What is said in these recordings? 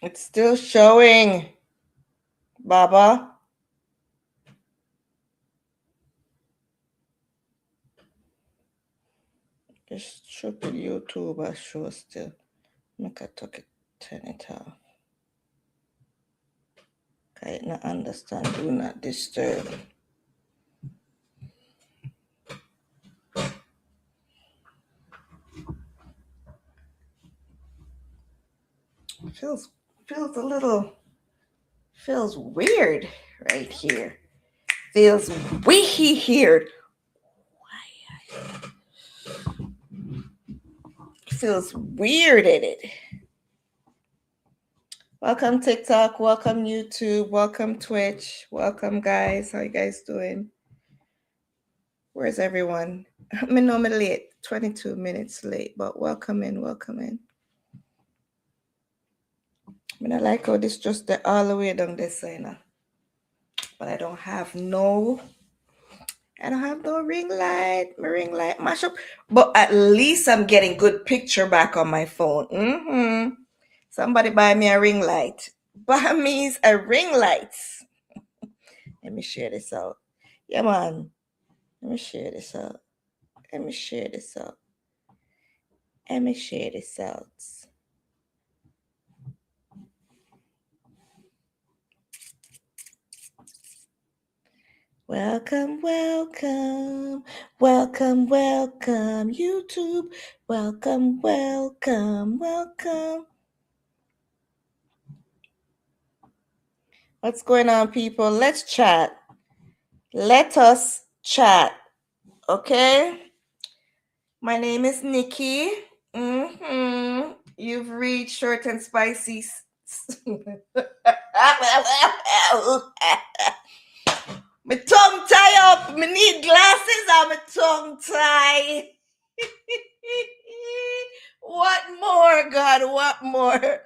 It's still showing, Baba. Just stupid YouTuber show still. Make I took it, turn it off. I not understand. Do not disturb. Feels a little weird right here. Feels weird. Feels weird in it. Welcome TikTok, welcome YouTube, welcome Twitch, welcome guys. How you guys doing? Where's everyone? I'm normally late, 22 minutes late, but welcome in. I mean, I like how this just all the way down this side, but I don't have no ring light. My ring light mash up, but at least I'm getting good picture back on my phone. Somebody buy me a ring light. Buy me a ring light. Let me share this out. Yeah, man. Let me share this out. Welcome, YouTube. Welcome. What's going on, people? Let's chat. Let us chat. Okay? My name is Nikki. You've reached Short and Spicy. My tongue tie up. Me need glasses on my tongue tie. What more, God? What more?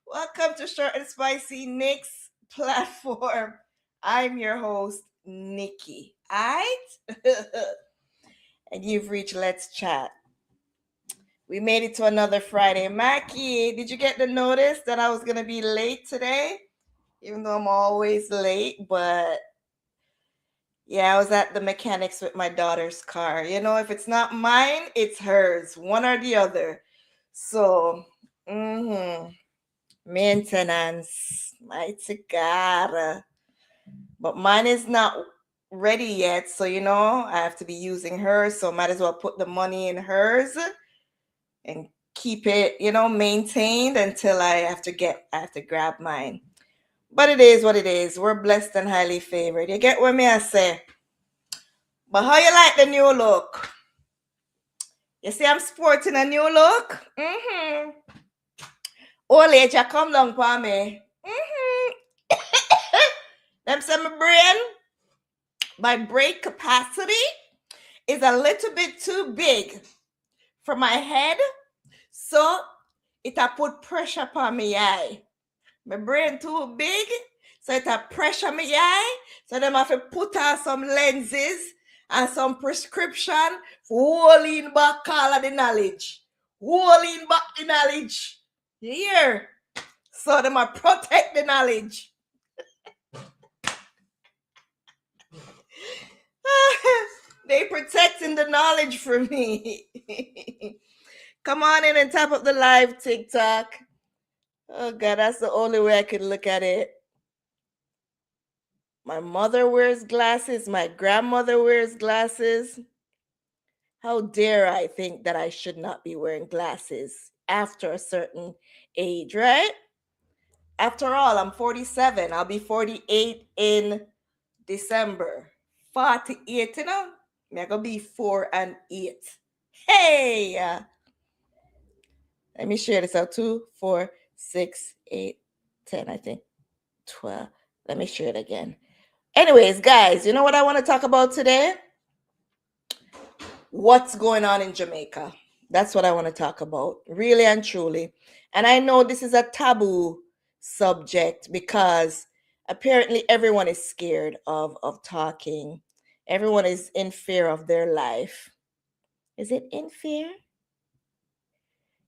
Welcome to Short and Spicy Nikks platform. I'm your host, Nikki. Aight? And you've reached Let's Chat. We made it to another Friday. Mackie, did you get the notice that I was going to be late today? Even though I'm always late, but yeah, I was at the mechanics with my daughter's car. You know, if it's not mine, it's hers, one or the other. So, maintenance, mighty God. But mine is not ready yet, so you know, I have to be using hers, so might as well put the money in hers and keep it, you know, maintained until I have to grab mine. But it is what it is. We're blessed and highly favored. You get what me I say? But how you like the new look? You see I'm sporting a new look? Old age, you come down for me. Them say my brain capacity is a little bit too big for my head, so it a put pressure upon me eye. My brain too big, so it a pressure me eye, so them have to put on some lenses and some prescription for holding back all of the knowledge. Holding back the knowledge. You hear? So them a protect the knowledge. They protecting the knowledge for me. Come on in and tap up the live TikTok. Oh God, that's the only way I could look at it. My mother wears glasses. My grandmother wears glasses. How dare I think that I should not be wearing glasses after a certain age, right? After all, I'm 47. I'll be 48 in December. 48, you know? I'm going to be 4 and 8. Hey! Let me share this out. 2, 4, 6, 8, 10, I think. 12. Let me share it again. Anyways, guys, you know what I want to talk about today? What's going on in Jamaica? That's what I want to talk about, really and truly. And I know this is a taboo subject because apparently everyone is scared of talking. Everyone is in fear of their life. Is it in fear?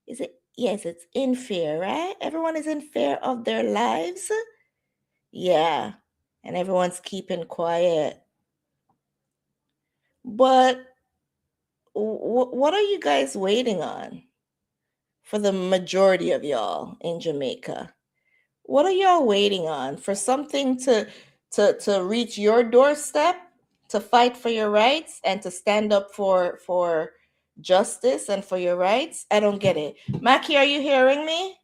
Is it? Yes, it's in fear, right? Everyone is in fear of their lives. Yeah. And everyone's keeping quiet. But what are you guys waiting on for the majority of y'all in Jamaica? What are y'all waiting on for something to reach your doorstep, to fight for your rights and to stand up for justice and for your rights? I don't get it. Mackie, are you hearing me?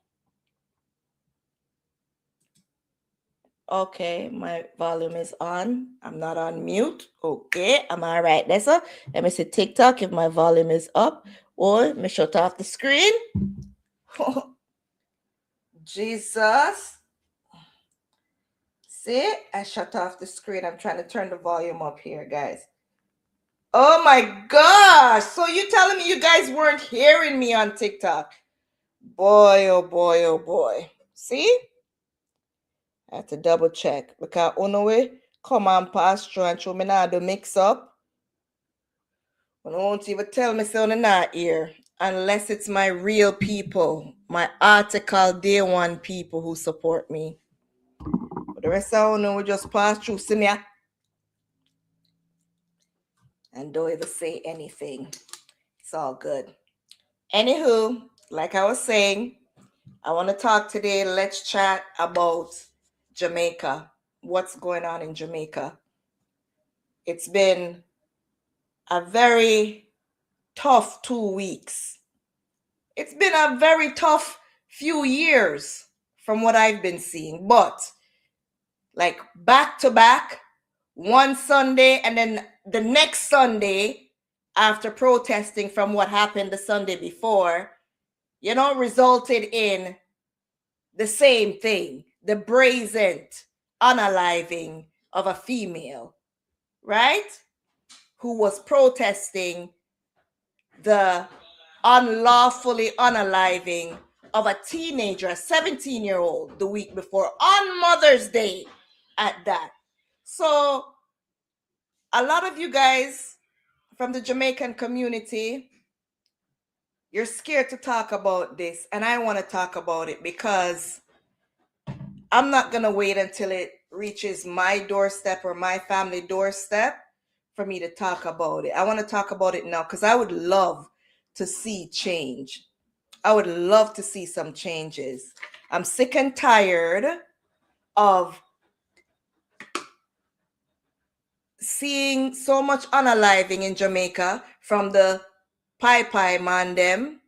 Okay, my volume is on. I'm not on mute. Okay, I'm all right. That's all. Let me see TikTok if my volume is up or me shut off the screen. Jesus. See, I shut off the screen. I'm trying to turn the volume up here, guys. Oh my gosh. So you telling me you guys weren't hearing me on TikTok? Boy, oh boy, oh boy. See? I have to double check because Unowe come on pass through and show me now the mix up. I won't even tell me so not here unless it's my real people, my article day one people who support me. But the rest of Uno will just pass through see me and don't even say anything. It's all good. Anywho, like I was saying, I want to talk today. Let's chat about Jamaica. What's going on in Jamaica? It's been a very tough 2 weeks. It's been a very tough few years from what I've been seeing. But like back to back, one Sunday and then the next Sunday after protesting from what happened the Sunday before, resulted in the same thing, the brazen unaliving of a female, right? Who was protesting the unlawfully unaliving of a teenager, a 17-year-old, the week before, on Mother's Day at that. So a lot of you guys from the Jamaican community, you're scared to talk about this, and I want to talk about it because I'm not going to wait until it reaches my doorstep or my family doorstep for me to talk about it. I want to talk about it now because I would love to see change. I would love to see some changes. I'm sick and tired of seeing so much unaliving in Jamaica from the Pai man them,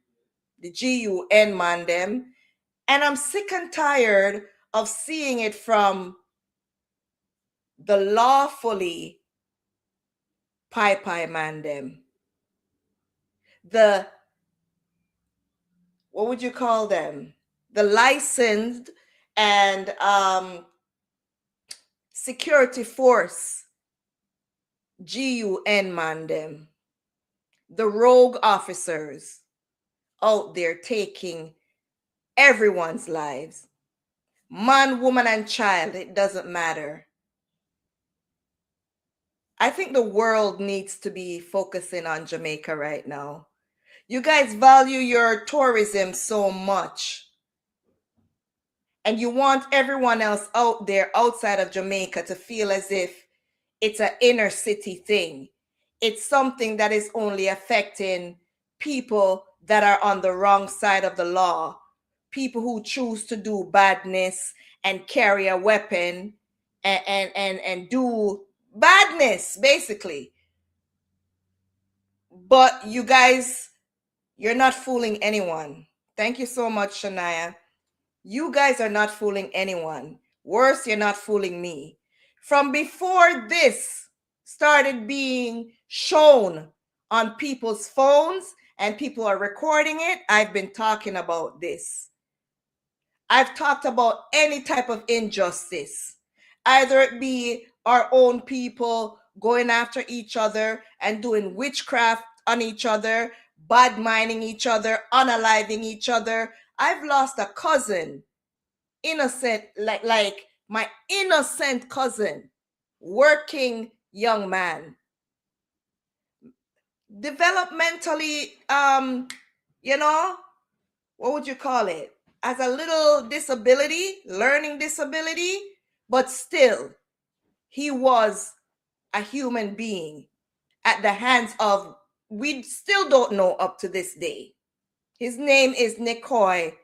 the GUN man them, and I'm sick and tired of seeing it from the lawfully Pai man them. The, what would you call them? The licensed and security force GUN man them. The rogue officers out there taking everyone's lives. Man, woman, and child, it doesn't matter. I think the world needs to be focusing on Jamaica right now. You guys value your tourism so much. And you want everyone else out there outside of Jamaica to feel as if it's an inner city thing. It's something that is only affecting people that are on the wrong side of the law. People who choose to do badness and carry a weapon and do badness, basically. But you guys, you're not fooling anyone. Thank you so much, Shania. You guys are not fooling anyone. Worse, you're not fooling me. From before this started being shown on people's phones and people are recording it, I've been talking about this. I've talked about any type of injustice, either it be our own people going after each other and doing witchcraft on each other, bad-minding each other, unaliving each other. I've lost a cousin, innocent, like my innocent cousin, working young man, developmentally, what would you call it? As a little disability, learning disability, but still, he was a human being at the hands of, we still don't know up to this day. His name is Nicoy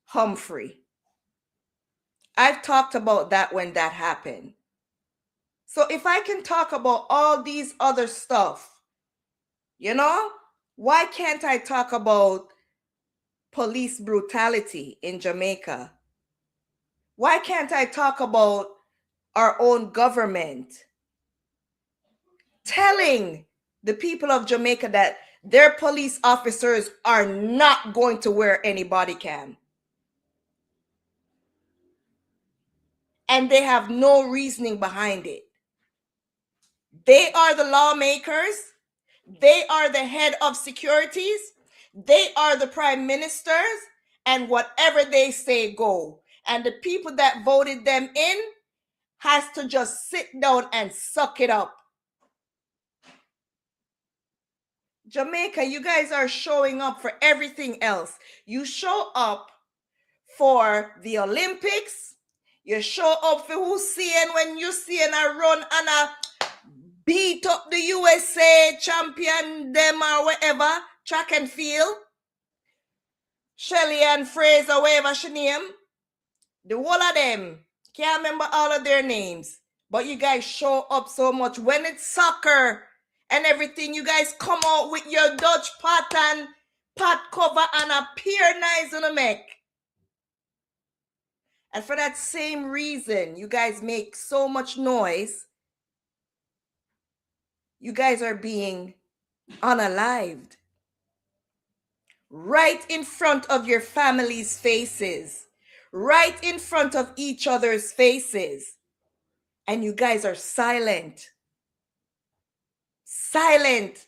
Humphrey. I've talked about that when that happened. So if I can talk about all these other stuff, why can't I talk about police brutality in Jamaica? Why can't I talk about our own government telling the people of Jamaica that their police officers are not going to wear any body cam? And they have no reasoning behind it. They are the lawmakers. They are the head of securities. They are the prime ministers. And whatever they say, go. And the people that voted them in has to just sit down and suck it up. Jamaica, you guys are showing up for everything else. You show up for the Olympics. You show up for who's seeing when you seeing a run and a beat up the USA champion them or whatever, track and field. Shelly and Fraser, whatever she name. The whole of them. Can't remember all of their names. But you guys show up so much. When it's soccer and everything, you guys come out with your Dutch pot and pot cover and a pear nice on the neck. And for that same reason, you guys make so much noise. You guys are being unalived. Right in front of your family's faces. Right in front of each other's faces. And you guys are silent. Silent.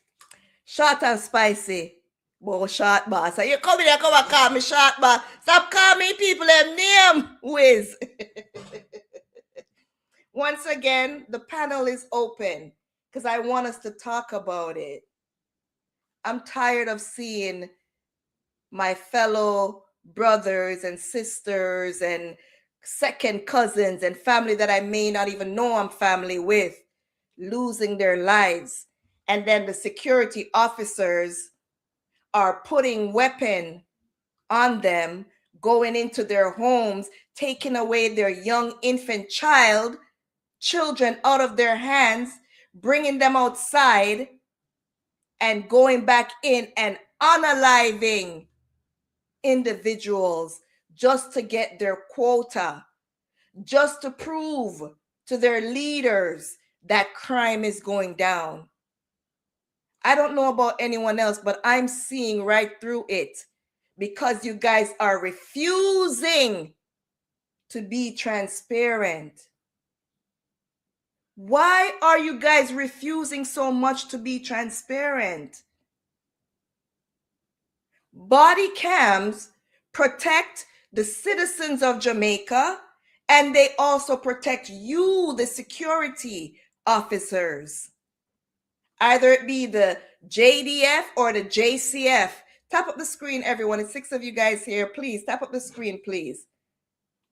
Short and spicy. Boy, short boss. So you come in here, come and call me short boss. Stop calling me people them name, Wiz. Once again, the panel is open because I want us to talk about it. I'm tired of seeing my fellow brothers and sisters and second cousins and family that I may not even know I'm family with losing their lives. And then the security officers are putting weapon on them, going into their homes, taking away their young infant children out of their hands, bringing them outside and going back in and unaliving individuals just to get their quota, just to prove to their leaders that crime is going down. I don't know about anyone else, but I'm seeing right through it because you guys are refusing to be transparent. Why are you guys refusing so much to be transparent? Body cams protect the citizens of Jamaica, and they also protect you, the security officers. Either it be the JDF or the JCF. Tap up the screen, everyone. It's 6 of you guys here. Please, tap up the screen, please.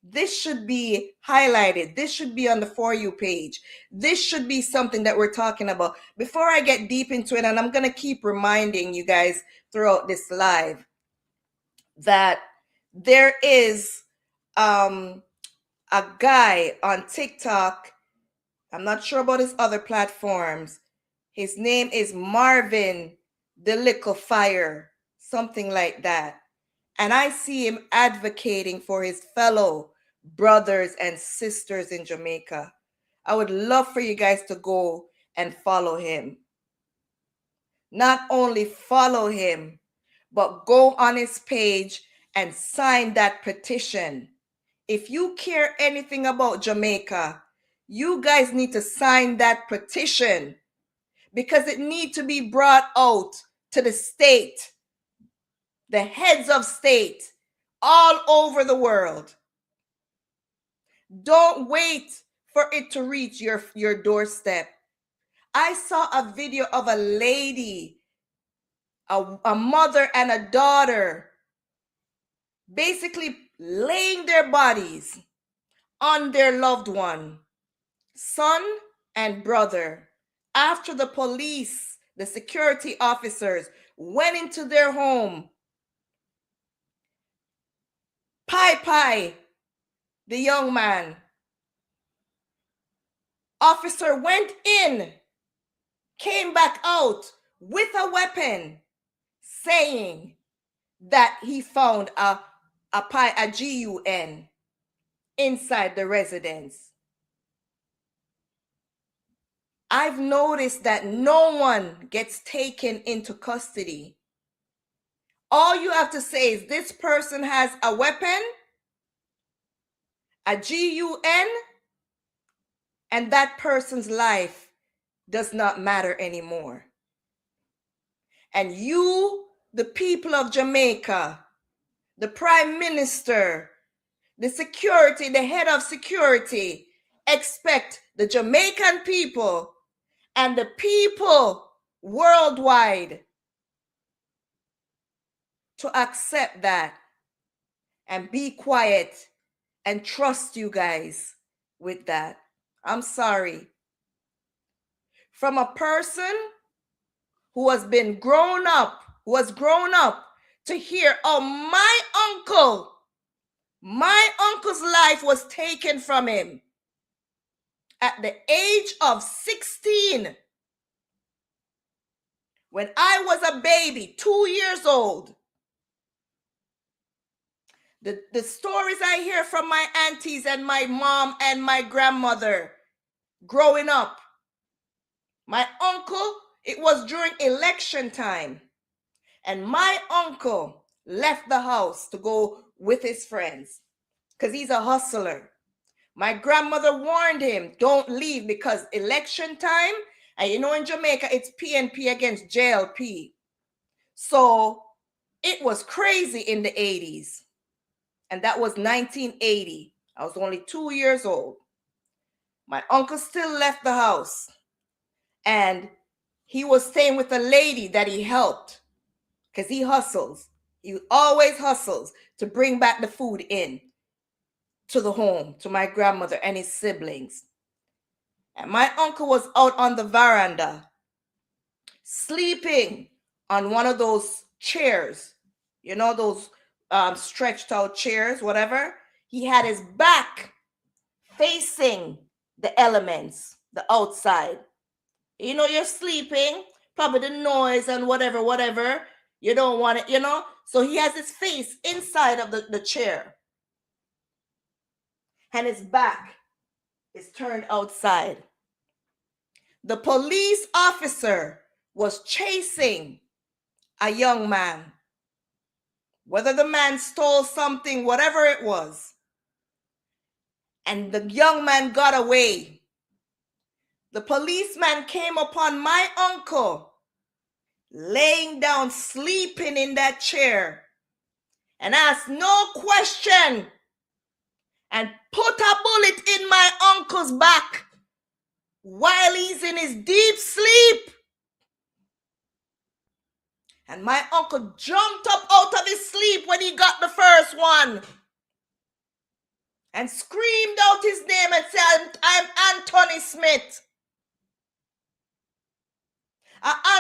This should be highlighted. This should be on the For You page. This should be something that we're talking about. Before I get deep into it, and I'm going to keep reminding you guys throughout this live, that there is a guy on TikTok. I'm not sure about his other platforms. His name is Marvin the Little Fire, something like that. And I see him advocating for his fellow brothers and sisters in Jamaica. I would love for you guys to go and follow him. Not only follow him, but go on his page and sign that petition. If you care anything about Jamaica, you guys need to sign that petition because it needs to be brought out to the state, the heads of state all over the world. Don't wait for it to reach your doorstep. I saw a video of a lady, a mother and a daughter, basically laying their bodies on their loved one, son and brother, after the police, the security officers went into their home. Pai, the young man, officer went in, came back out with a weapon, saying that he found a gun inside the residence. I've noticed that no one gets taken into custody. All you have to say is this person has a weapon, a gun, and that person's life does not matter anymore. And you, the people of Jamaica, the Prime Minister, the security, the head of security, expect the Jamaican people and the people worldwide to accept that and be quiet and trust you guys with that. I'm sorry. From a person who has grown up to hear, oh, my uncle's life was taken from him at the age of 16. When I was a baby, 2 years old. The stories I hear from my aunties and my mom and my grandmother growing up. My uncle, it was during election time. And my uncle left the house to go with his friends because he's a hustler. My grandmother warned him, don't leave because election time, and you know in Jamaica, it's PNP against JLP. So it was crazy in the 80s. And that was 1980. I was only 2 years old. My uncle still left the house. And he was staying with a lady that he helped because he hustles. He always hustles to bring back the food in to the home, to my grandmother and his siblings. And my uncle was out on the veranda, sleeping on one of those chairs, you know, those stretched out chairs, whatever. He had his back facing the elements, the outside. You know, you're sleeping, probably the noise and whatever. You don't want it, you know. So he has his face inside of the chair. And his back is turned outside. The police officer was chasing a young man. Whether the man stole something, whatever it was. And the young man got away. The policeman came upon my uncle laying down, sleeping in that chair, and asked no question and put a bullet in my uncle's back while he's in his deep sleep. And my uncle jumped up out of his sleep when he got the first one and screamed out his name and said, I'm Anthony Smith.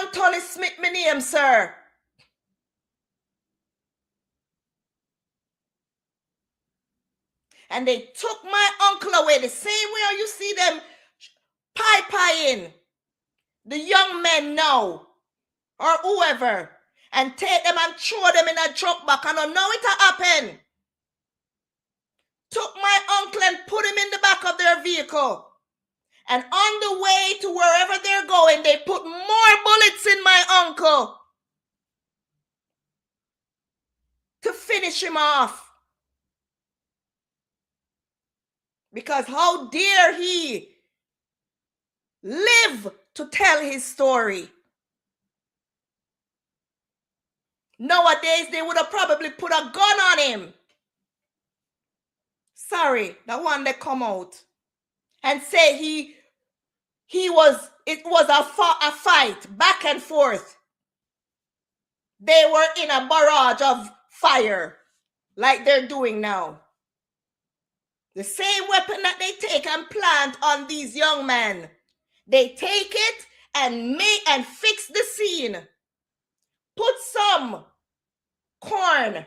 Anthony Smith, my name, sir. And they took my uncle away the same way you see them pie-pieing the young men now or whoever and take them and throw them in a truck back. And I know it happen. Took my uncle and put him in the back of their vehicle. And on the way to wherever they're going, they put more bullets in my uncle to finish him off. Because how dare he live to tell his story? Nowadays, they would have probably put a gun on him. Sorry, the one that come out and say it was a fight back and forth. They were in a barrage of fire like they're doing now. The same weapon that they take and plant on these young men, they take it and fix the scene. Put some corn,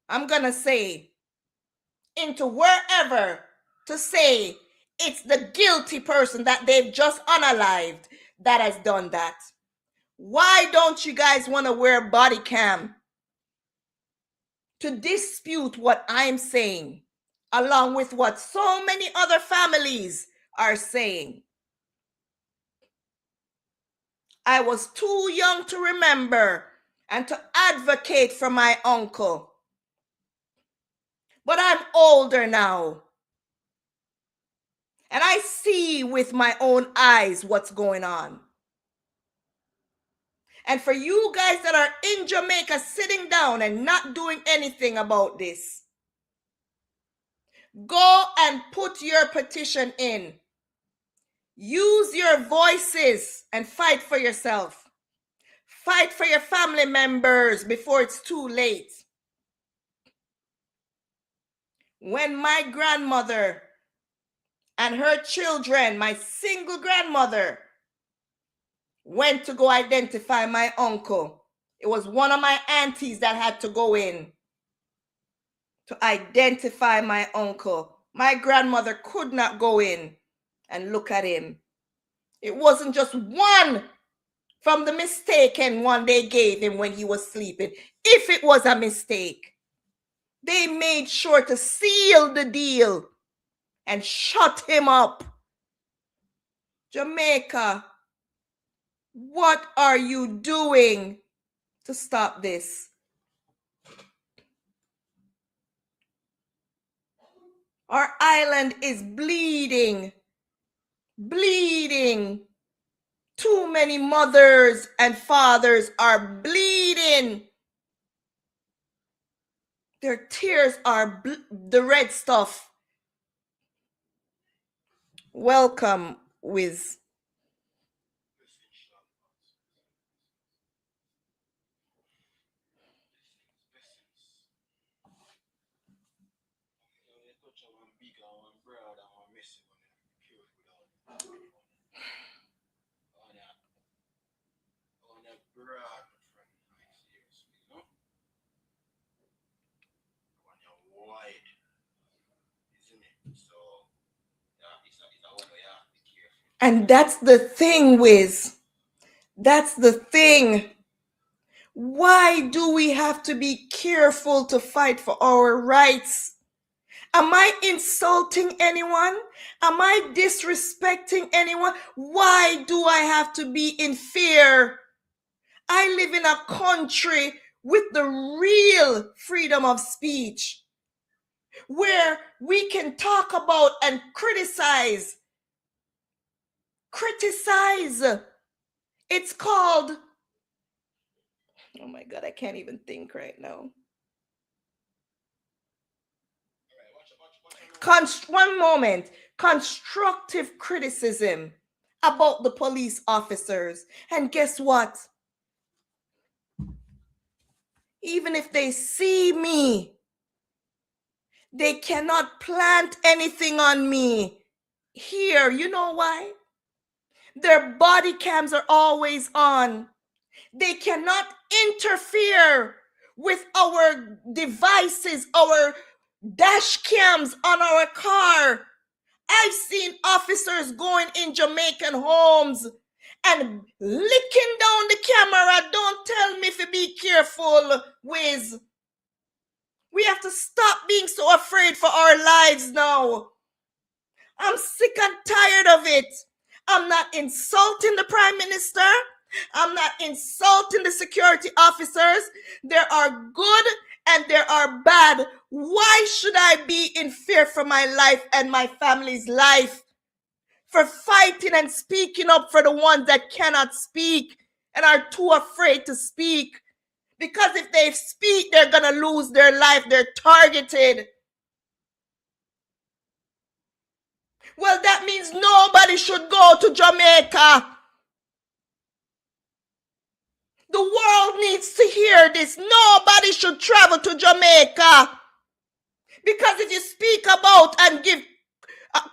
I'm gonna say, into wherever to say it's the guilty person that they've just unalived that has done that. Why don't you guys want to wear body cam to dispute what I'm saying, along with what so many other families are saying? I was too young to remember and to advocate for my uncle. But I'm older now. And I see with my own eyes what's going on. And for you guys that are in Jamaica sitting down and not doing anything about this, go and put your petition in. Use your voices and fight for yourself. Fight for your family members before it's too late. When my grandmother and her children, my single grandmother, went to go identify my uncle, it was one of my aunties that had to go in to identify my uncle. My grandmother could not go in and look at him. It wasn't just one from the mistaken one they gave him when he was sleeping. If it was a mistake, they made sure to seal the deal and shut him up. Jamaica, what are you doing to stop this? Our island is bleeding. Bleeding. Too many mothers and fathers are bleeding. Their tears are the red stuff. Welcome, Wiz. And that's the thing, Wiz. That's the thing. Why do we have to be careful to fight for our rights? Am I insulting anyone? Am I disrespecting anyone? Why do I have to be in fear? I live in a country with the real freedom of speech, where we can talk about and criticize. It's called, oh my God, I can't even think right now. One moment. Constructive criticism about the police officers. And guess what? Even if they see me, they cannot plant anything on me. Here, you know why? Their body cams are always on. They cannot interfere with our devices, our dash cams on our car. I've seen officers going in Jamaican homes and licking down the camera. Don't tell me to be careful, Wiz. We have to stop being so afraid for our lives now. I'm sick and tired of it. I'm not insulting the Prime Minister. I'm not insulting the security officers. There are good and there are bad. Why should I be in fear for my life and my family's life? For fighting and speaking up for the ones that cannot speak and are too afraid to speak Because if they speak, they're going to lose their life. They're targeted. Well, that means nobody should go to Jamaica. The world needs to hear this. Nobody should travel to Jamaica. Because if you speak about and give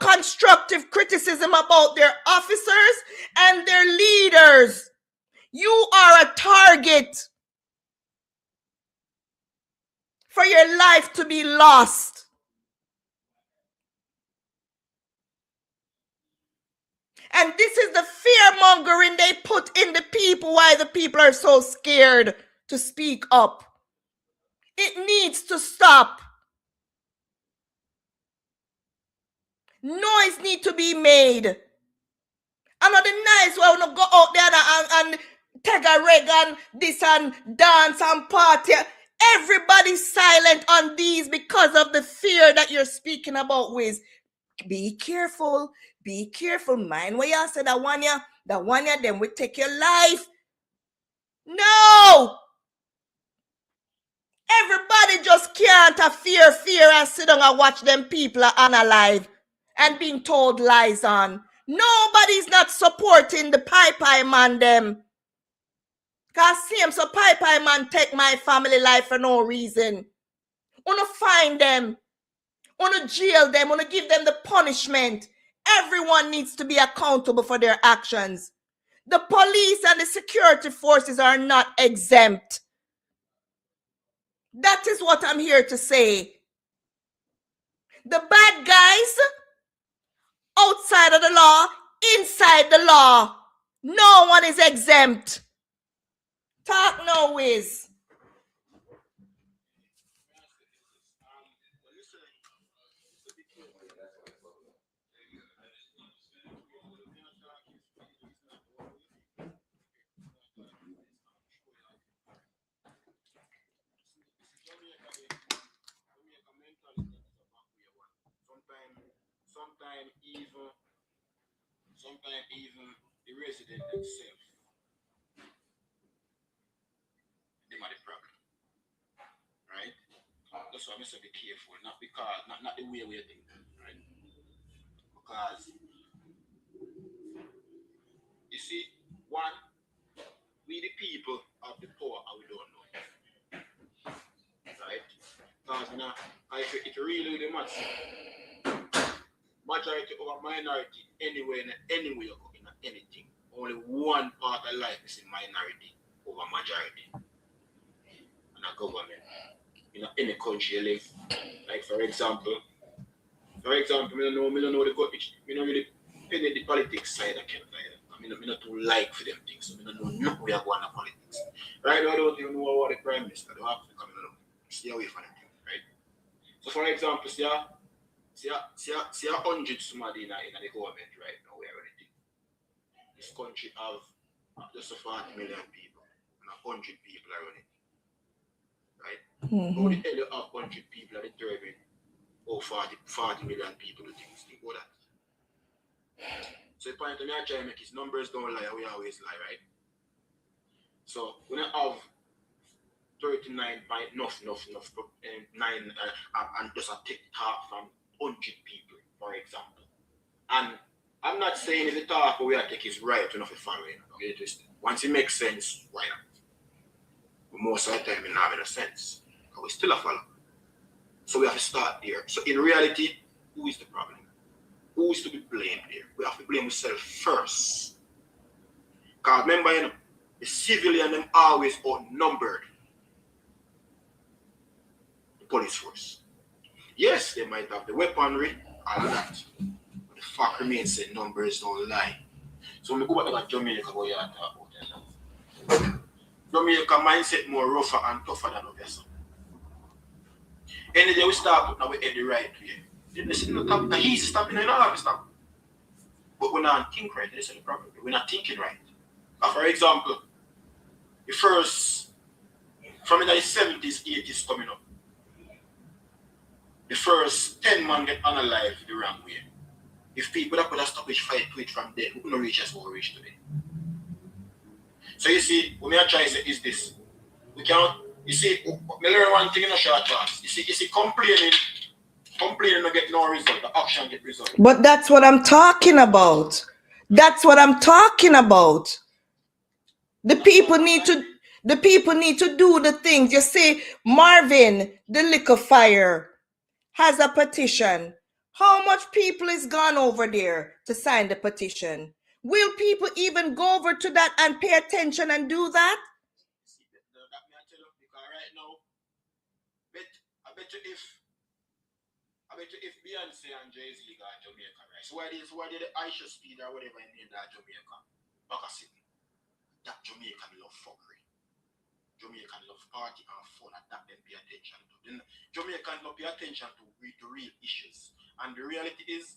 constructive criticism about their officers and their leaders, you are a target for your life to be lost. And this is the fear mongering they put in the people, why the people are so scared to speak up. It needs to stop. Noise need to be made. Another nice way to go out there and take a reg and this and dance and party. Everybody's silent on these because of the fear that you're speaking about, Wiz. Be careful. Be careful. Mind what you said. That one ya, then we take your life. No! Everybody just can't fear and sit down and watch them people unalive and being told lies on. Nobody's not supporting the Pi man them. Cause same so Pi man take my family life for no reason. Wanna find them. Wanna jail them. Wanna give them the punishment. Everyone needs to be accountable for their actions. The police and the security forces are not exempt. That is what I'm here to say. The bad guys, outside of the law, inside the law, no one is exempt. Talk no, Wiz. Sometimes even the resident themselves, they are the problem, right? That's why I'm so be careful, not because not the way we think, right? Because you see, one, we the people of the poor and we don't know it, right? Because you know, it really the majority over minority anywhere you go in anything. Only one part of life is in minority over majority. And a government. In any country you live. Like for example, me don't know the government. Me don't really penny the politics side of Canada. Me not too like for them things. So me don't know nothing we are going to politics. Right now I don't even know what the Prime Minister do have to come in. Stay away from them, right? So for example, see 100 somebody in the government right now where anything. This country have just 40 million people and 100 people are running. Right? How the hell you have 100 people that determine 40 million people do things? Think about that. So the point I'm trying to make is numbers don't lie, we always lie, right? So when I have 39 by enough, and just a take talk from 100 people, for example. And I'm not saying if the talk we are taking is right enough to follow it. Okay, just once it makes sense, why not? But most of the time it not make no sense. But we still a follow. So we have to start there. So in reality, who is the problem? Who is to be blamed here? We have to blame ourselves first. Because remember, you know, the civilian them always outnumbered the police force. Yes, they might have the weaponry, all of that. But the fact remains that numbers don't lie. So when we go back to Jamaica, what you are talking about. Jamaica mindset more rougher and tougher than others. Any day we start putting our head the right way. Listen, the easy stopping and all of stop. But we're not thinking right. This is the problem. We're not thinking right. For example, the first, from the 70s, 80s coming up, the first 10 men get unalive the wrong way. If people that could have stopped fight to it from then, we couldn't reach as we reach today. So you see, what we are trying to say is this. We can't. You see, me learn one thing in a short class. You see, complaining no get no result. The action get result. But that's what I'm talking about. That's what I'm talking about. The people need to do the things. You see, Marvin, the liquor fire, has a petition. How much people is gone over there to sign the petition? Will people even go over to that and pay attention and do that? See, that me I tell you, because right now, I bet you if Beyonce and Jay-Z got Jamaica, right? So why did the Aisha Speed or whatever in that Jamaica? Because that Jamaican love fuckery. Jamaican love party and fun, and that them pay attention to. Then Jamaican love pay attention to the real issues. And the reality is,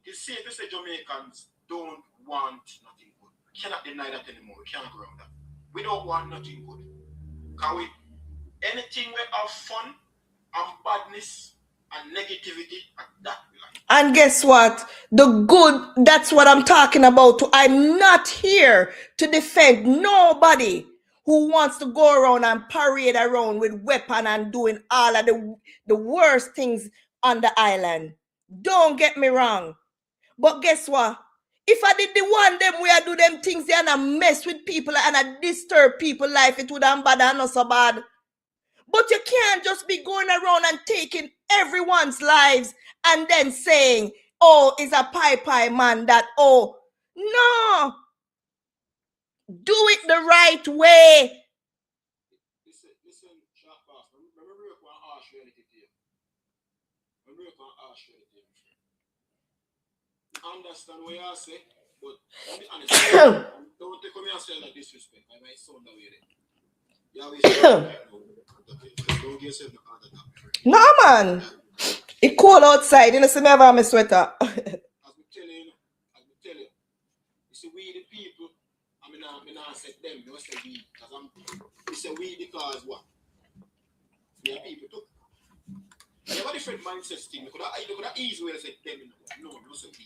it's safe to say Jamaicans don't want nothing good. We cannot deny that anymore. We can't go around that. We don't want nothing good. Because anything we have fun and badness and negativity, and that we like. And guess what? The good, that's what I'm talking about. I'm not here to defend nobody who wants to go around and parade around with weapon and doing all of the worst things on the island. Don't get me wrong. But guess what? If I did the one them where I do them things and I mess with people and I disturb people's life, it would have bad and not so bad. But you can't just be going around and taking everyone's lives and then saying, oh, it's a pie man that, oh, no. Do it the right way. Listen, short pass. Remember we work on harsh reality to you. Remember we work on harsh reality to you. I understand what you say, but to be honest, don't take me and say that disrespect. I might sound that way there. You always say don't get yourself no other than no, man. It's cold outside. You know, see me have my sweater. As we tell you, you see, we the people, I mean, I say them, you say we, because we say we because what? We are people too. You have a different mindset thing. You could have easily say them, no, you say we.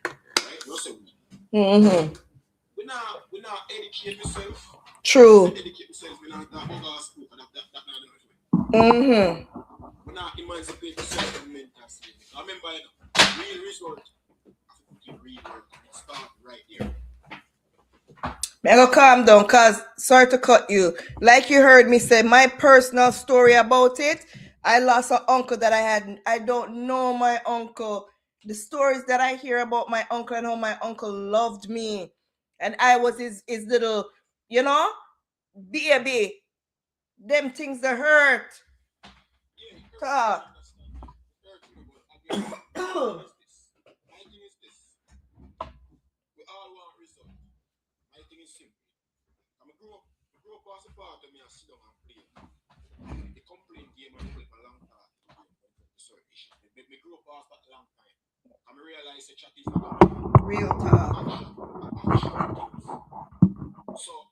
Right? You say we. Mm-hmm. We not educate yourself. True. Educate yourself. We not talk about school. That not Mm-hmm. We not emancipate yourself from mental state. I remember, real result. Real work. Start right here. I'm gonna calm down, cause sorry to cut you. Like you heard me say, my personal story about it. I lost an uncle that I had. I don't know my uncle. The stories that I hear about my uncle and how my uncle loved me, and I was his little, baby. Them things that hurt. Yeah, we all want result. My thing is simple. I grew up past the part of me and sit down and play. The complaint game and play for a long time. Sorry, me grew up past that long time. I realize the chat is not real talk. So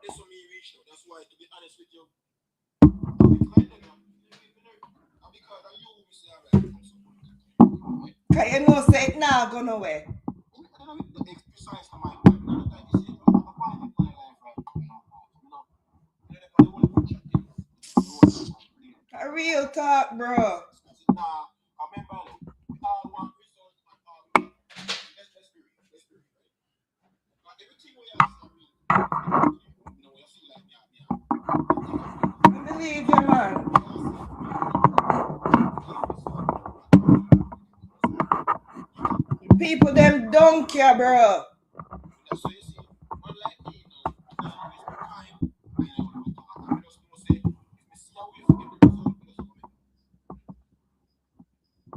this is me reach now. That's why, to be honest with you, because I you say alright. Can you know say it now go nowhere? A real talk, bro. I believe you, man. People them don't care, bro.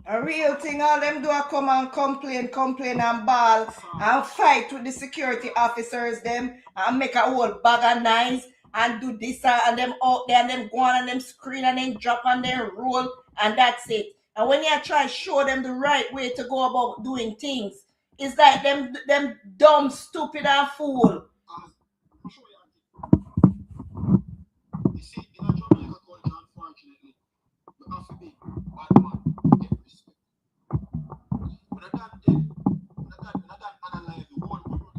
A real thing, all them do are come and complain and ball and fight with the security officers them and make a whole bag of nice and do this and them out there and them go on and them screen and then drop and then roll and that's it. And when you try to show them the right way to go about doing things, it's like them dumb, stupid and fool. You see, in a Jamaica culture, unfortunately, you have to be bad man to get respect. When I analyze the whole world,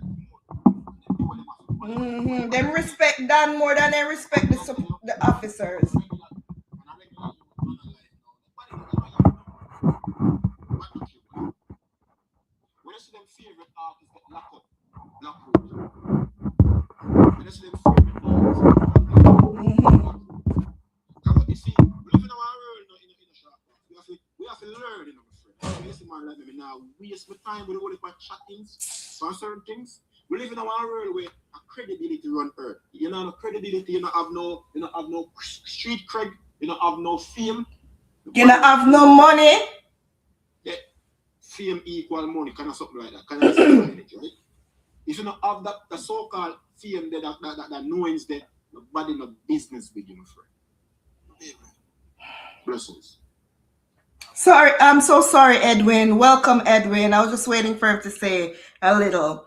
Them respect respect Dan more than they respect the officers. When I see them favorite artists get locked up, when I see them favorite artists get locked up. You see, we live in our world in a short term. We have to learn, you know, my friend. You see, man, like me now, waste my time with all the chattings on certain things. We live in our world where a credibility run earth. You know, no credibility, you don't have no street cred, you don't have no fame. You don't have no money. Yeah, fame equal money, kind of something like that. Kind of something like that, right? If you don't have that the so-called fame, that knowings that nobody no business with you, my friend. Blessings. Sorry, I'm so sorry, Edwin. Welcome, Edwin. I was just waiting for him to say a little.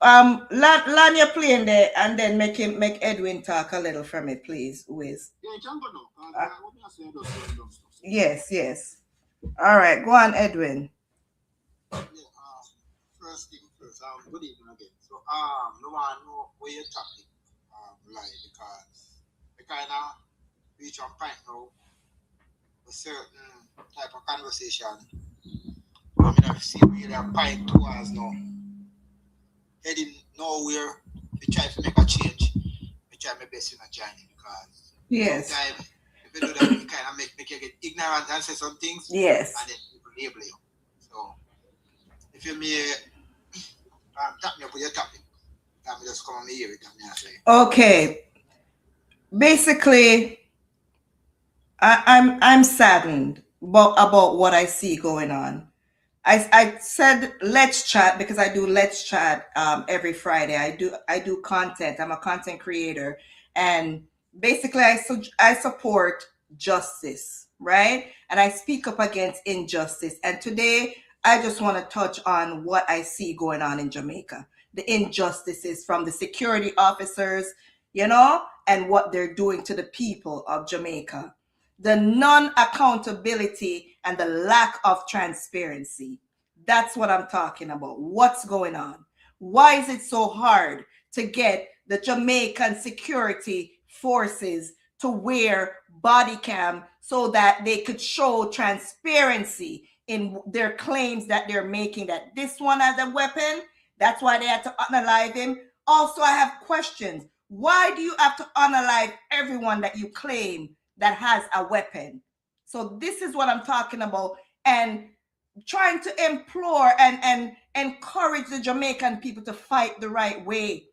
Land you're playing there, and then make Edwin talk a little from it, please, Wiz. Yeah, you can go now. Yes. All right, go on, Edwin. Yeah, first thing first, good evening again. So, no one know where your topic, like, because we kind of reach one point now, a certain type of conversation. I mean, I've seen really a point towards now, heading nowhere. We try to make a change. We try my best in a journey because sometimes if you do that, you kind of make you get ignorant and say some things. Yes. And then people label you. So, if you may tap me up with your topic, I'm just come on me here and say. Okay. Basically, I'm saddened about what I see going on. I said let's chat because I do let's chat every Friday. I do content. I'm a content creator, and basically I support justice, right? And I speak up against injustice. And today I just want to touch on what I see going on in Jamaica. The injustices from the security officers, and what they're doing to the people of Jamaica. The non-accountability and the lack of transparency. That's what I'm talking about. What's going on? Why is it so hard to get the Jamaican security forces to wear body cam so that they could show transparency in their claims that they're making, that this one has a weapon? That's why they had to unalive him. Also, I have questions. Why do you have to unalive everyone that you claim that has a weapon? So this is what I'm talking about, and trying to implore and encourage the Jamaican people to fight the right way.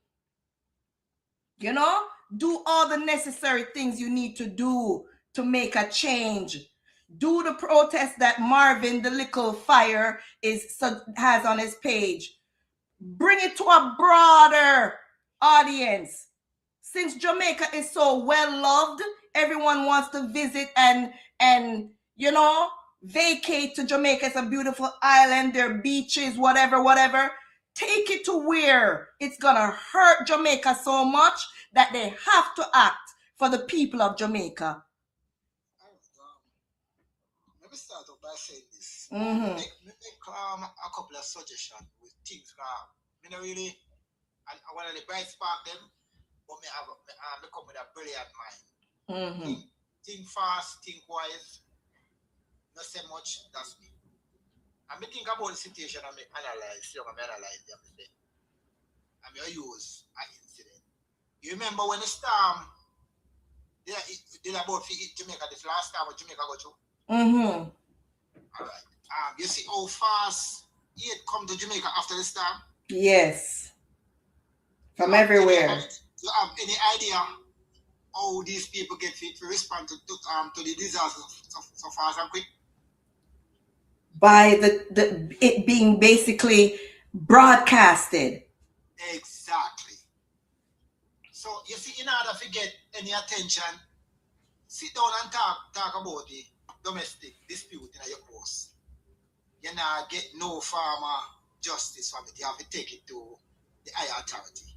Do all the necessary things you need to do to make a change. Do the protest that Marvin the Little Fire has on his page. Bring it to a broader audience. Since Jamaica is so well loved, everyone wants to visit and vacate to Jamaica. It's a beautiful island, there are beaches, whatever. Take it to where it's gonna hurt Jamaica so much that they have to act for the people of Jamaica. Let me start off by saying this. Mm-hmm. Make a couple of suggestions with things. I really, and I want to bright spark them, but me come with a brilliant mind. Mm-hmm. Think fast, think wise. Not say much, that's me. And me think about the situation and me analyze them. And me use an incident. You remember when the storm, it did about to hit Jamaica this last time when Jamaica got through? Mm-hmm. Alright. You see how fast it come to Jamaica after the storm? Yes. From everywhere. You have any idea how these people get fit to respond to the disaster so fast and quick? By it being basically broadcasted. Exactly. So you see, in order to get any attention, sit down and talk about the domestic dispute in your house. You not get no farmer justice from it. You have to take it to the higher authority.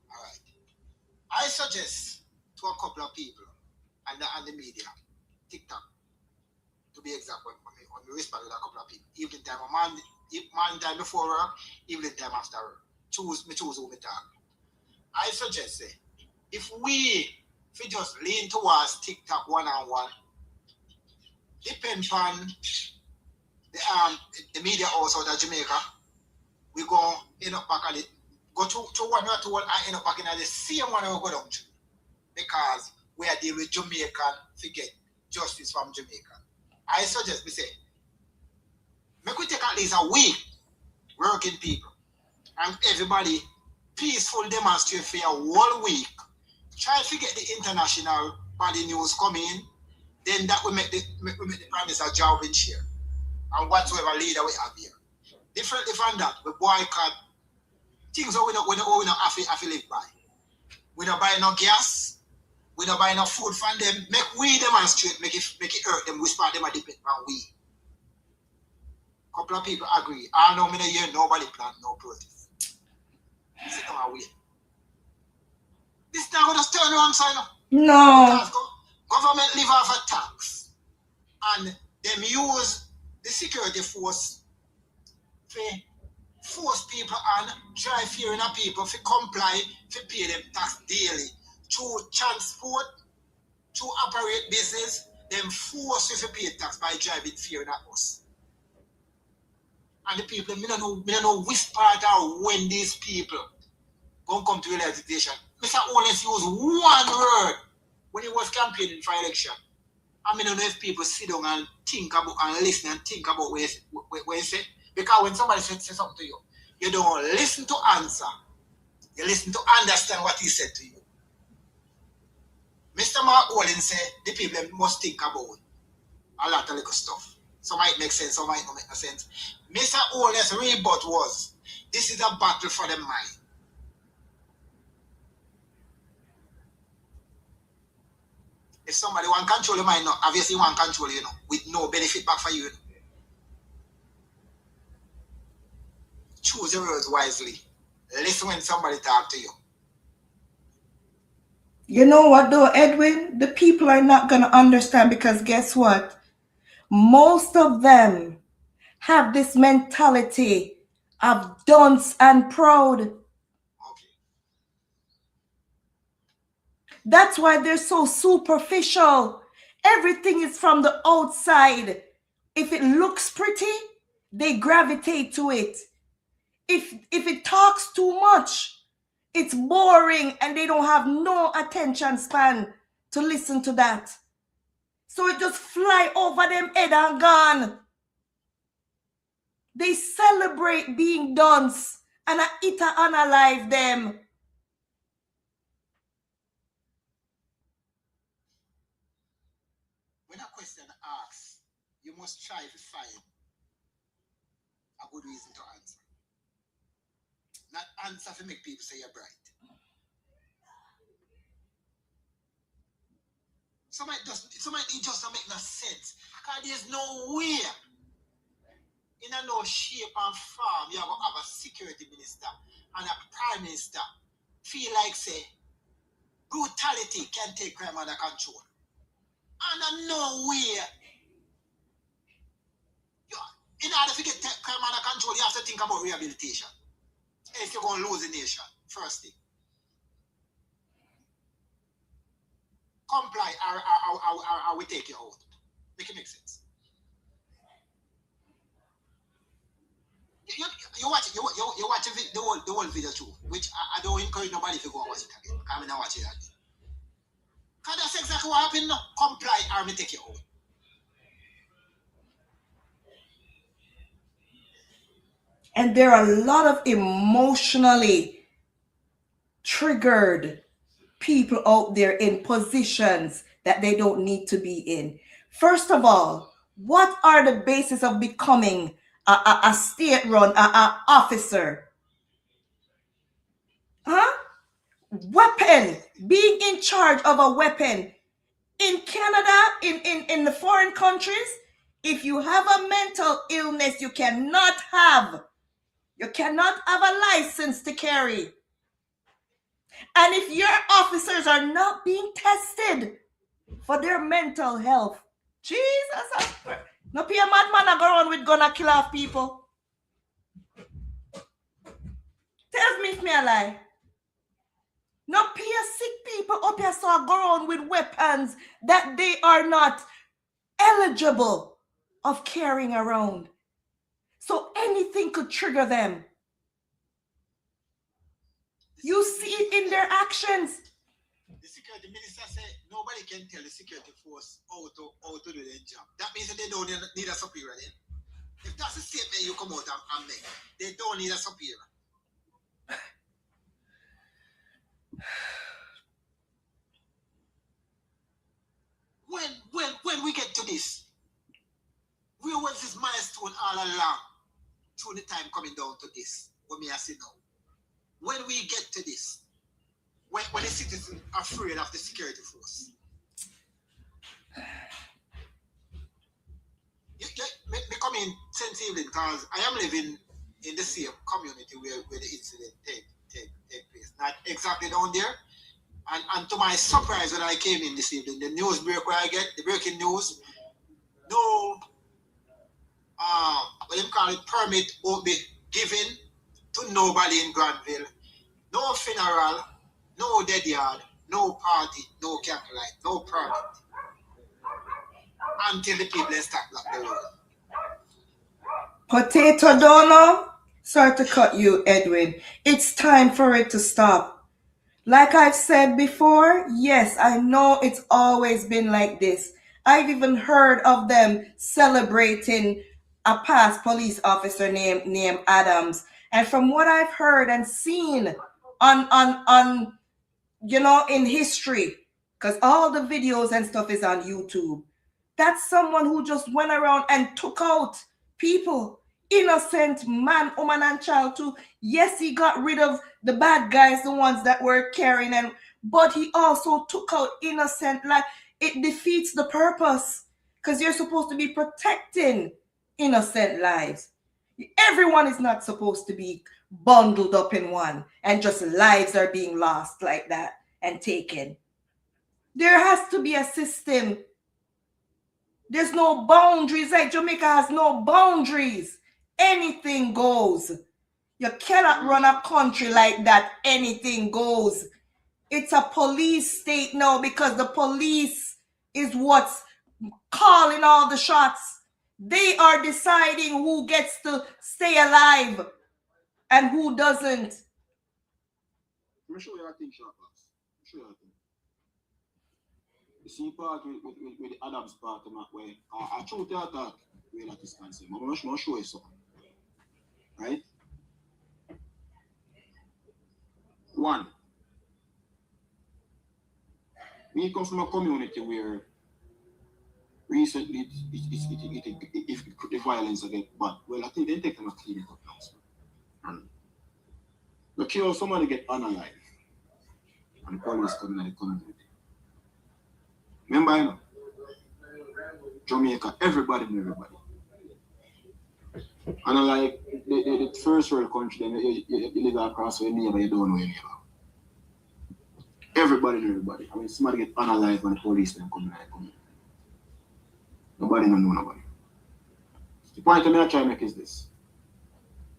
Alright. I suggest to a couple of people and the media, TikTok, to be exact, when we respond with a couple of people, evening time, morning time before work, evening time after work. Me choose who me talk. I suggest, if we just lean towards TikTok one-on-one, depend on the media also that Jamaica, we go end up back at it, go to one or two and end up back in the same one we go down to. Because we are dealing with Jamaican to get justice from Jamaica. I suggest we say, make we take at least a week working people and everybody peaceful demonstrate for a whole week. Try to get the international body news come in, then that will make the Prime Minister job in share. And whatsoever leader we have here. Differently from that, we boycott things that we don't have to live by. We don't buy no gas, we don't buy no food from them. Make we demonstrate, make it hurt them, whisper them a depend on we. Couple of people agree. I know me no hear nobody plan no protest. Sit down and wait. This now gonna turn around sign up. No. Because government live off a tax. And them use the security force to force people and drive fear in people to comply to pay them tax daily. Through transport, to operate business, them force you to pay tax by driving fear in us. And the people, me don't know which part or when these people gonna come to realization. Mr. Owens used one word when he was campaigning for election. I don't know if people sit down and think about and listen and think about what he said. Because when somebody says something to you, you don't listen to answer. You listen to understand what he said to you. Mr. Mark Owens said the people must think about a lot of little stuff. Some might make sense, some might not make no sense. Mr. Owens' rebut was, this is a battle for the mind. If somebody want to control your mind, obviously want to control you, with no benefit back for you. Choose your words wisely. Listen when somebody talk to you. You know what though, Edwin? The people are not going to understand because guess what? Most of them have this mentality of dunce and proud. Okay. That's why they're so superficial. Everything is from the outside. If it looks pretty, they gravitate to it. If it talks too much, it's boring and they don't have no attention span to listen to that. So it just fly over them head and gone. They celebrate being dunce and it unalive them. When a question asks, you must try to find a good reason to answer. Not answer to make people say you're bright. Some might it just don't make no sense. Because there's no way in a no shape and form you have a security minister and a prime minister feel like say brutality can take crime under control. And no way. In order to get crime under control, you have to think about rehabilitation. If you're going to lose the nation, first thing. Comply or we take you out. Make it make sense. You watch the whole video too, which I don't encourage nobody to go and watch it again. I'm not watching it again. Because that's exactly what happened now. Comply or we take you out. And there are a lot of emotionally triggered people out there in positions that they don't need to be in. First of all, what are the basis of becoming a state-run officer? Huh? Weapon. Being in charge of a weapon. In Canada, in the foreign countries, if you have a mental illness, you cannot have a license to carry. And if your officers are not being tested for their mental health, Jesus, no be a madman go around with gun and kill off people. Tell me if me a lie. No be a sick people hope you saw go around with weapons that they are not eligible of carrying around. So anything could trigger them. You see it in their actions. The security minister said nobody can tell the security force how to do their job. That means that they don't need a superior then. If that's the statement you come out and make, they don't need a superior. When we get to this, where was this milestone all along? Through the time coming down to this, what me I say now. When we get to this, when the citizens are afraid of the security force. Me come in sensitively because I am living in the same community where the incident take place. Not exactly down there. And to my surprise when I came in this evening, the news break where I get, the breaking news, no what you call it, permit will be given to nobody in Granville. No funeral, no dead yard, no party, no candlelight, no permit. Until the people start block the road. Potato dono. Sorry to cut you, Edwin. It's time for it to stop. Like I've said before, yes, I know it's always been like this. I've even heard of them celebrating a past police officer named Adams. And from what I've heard and seen on in history, because all the videos and stuff is on YouTube, that's someone who just went around and took out people. Innocent man, woman, and child too. Yes, he got rid of the bad guys, the ones that were carrying, but he also took out innocent life. It defeats the purpose because you're supposed to be protecting innocent lives. Everyone is not supposed to be bundled up in one and just lives are being lost like that and taken. There has to be a system. There's no boundaries. Like Jamaica has no boundaries. Anything goes. You cannot run a country like that. Anything goes. It's a police state now because the police is what's calling all the shots. They are deciding who gets to stay alive and who doesn't. I'm sure you think, Sharpas. I'm sure you think. You see part with the Adams part where I truly thought that way that is concerned. I'm going to show you something. Right? One, we come from a community where recently the violence against bad. Well, I think they take them a clean it up now. And the kill somebody get unalive. And the police coming in the community. Remember, you know, Jamaica, everybody knew everybody. And like the first world country, then you live across your neighbor, you don't know your neighbor. Everybody knew everybody. I mean, somebody get unalive when the police then come in the community. Nobody don't know nobody. The point I'm trying to make is this.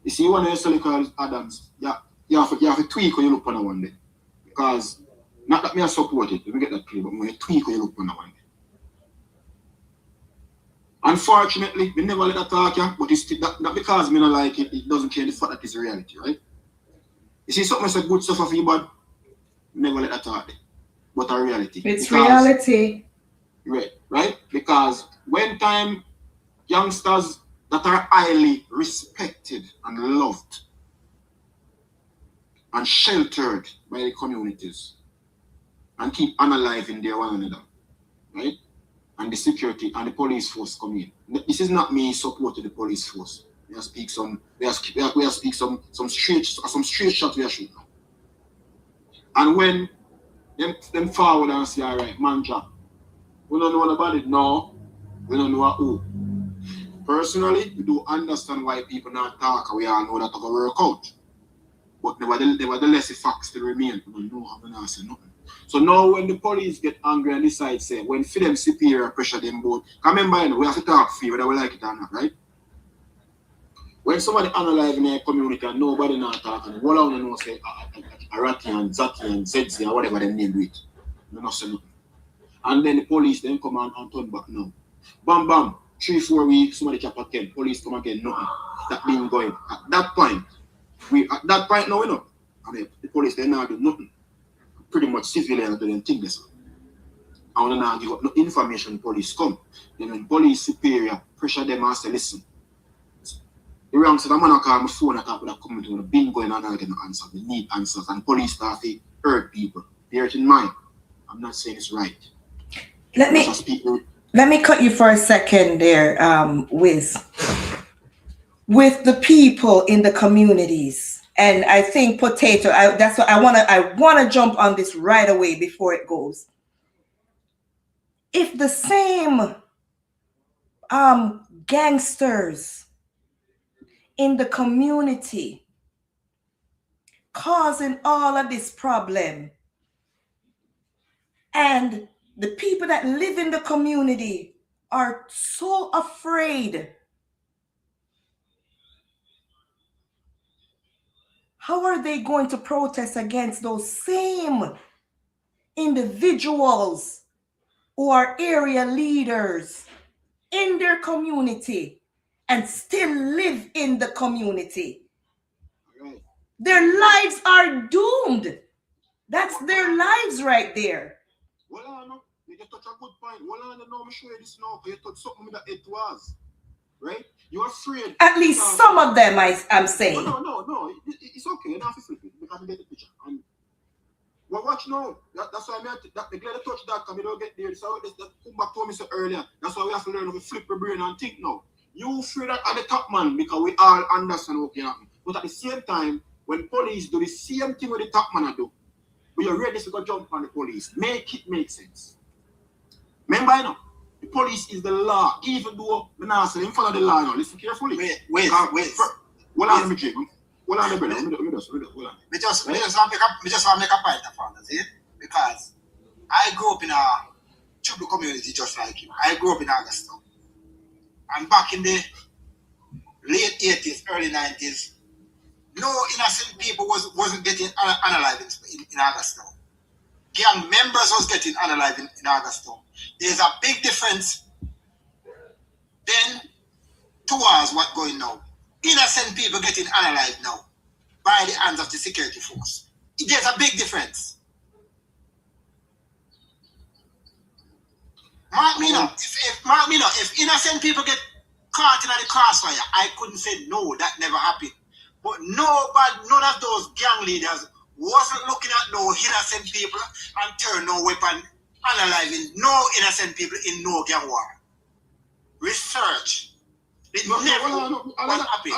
You see, one of your solid called Adams, you have to tweak when you look on one day. Because, not that me I support it, let me get that clear, but when you tweak when you look on one day. Unfortunately, we never let that talk, yeah, but it's not because me not like it, it doesn't change the fact that it's a reality, right? You see, something that's good stuff for you, but never let that talk, but a reality. It's reality. Right? Because when time youngsters that are highly respected and loved and sheltered by the communities and keep unaliving their one another, right? And the security and the police force come in. This is not me supporting the police force. We speak some straight shots we are shooting. And when them forward and say, all right, man job. We don't know about it now. We don't know who. Personally, we do understand why people not talk. We all know that it will work out. But nevertheless, the facts still remain. We don't know how to not say nothing. So now when the police get angry and decide, say, when for them superior pressure them both, remember, you know, we have to talk for you whether we like it or not, right? When somebody analyze in a community and nobody not talking, all I want to know say, Arati and Zaki and Zedzi and whatever they name do it. You know, say nothing. And then the police then come and turn back now. Bam, bam. 3-4 weeks, somebody cap again. Police come again, nothing. That been going. At that point now, you know, I mean, the police they now do nothing. Pretty much civilians do them think this. I want to now give up no information. Police come. Then when police superior pressure them and say, listen. The wrong said, I'm going to call my phone and talk with that community. When been going on and get no answer. We need answers. And police start to hurt people. Bear it in mind. I'm not saying it's right. Let me cut you for a second there, Wiz. With the people in the communities, and I think Potato. That's what I wanna jump on this right away before it goes. If the same gangsters in the community causing all of this problem, and the people that live in the community are so afraid, how are they going to protest against those same individuals who are area leaders in their community and still live in the community? Right. Their lives are doomed. That's their lives right there. Well, no, you just touch a good point. Well, I know I'm sure this now, but you touch something that it was. Right? You're afraid. At least some of them, I'm saying. No. It's okay. You don't have to flip it because you get the picture. And well, watch now. That's why I'm glad to touch that because we don't get there. So that come back to me so earlier. That's why we have to learn how to flip your brain and think now. You afraid that at the top man because we all understand what can happen. But at the same time, when police do the same thing with the top man do, we are ready to go jump on the police. Make it make sense. Remember, you know, the police is the law. Even though we not say them follow the law now. Listen carefully. Wait. Hold on, me, Jim. Hold on, brother. Hold on. We just want to make a point of that, see? Because I grew up in a tribal community just like you. I grew up in Augusta. And back in the late 80s, early 90s, no innocent people wasn't getting unalived in Augusta. Gang members was getting unalived in Augusta. There's a big difference then towards what's going now. Innocent people getting unalived now by the hands of the security force. There's a big difference. Mark me now. If innocent people get caught in the crossfire, I couldn't say no, that never happened. But none of those gang leaders wasn't looking at no innocent people and turn no weapon, analyzing no innocent people in no gang war. Research. It never happened.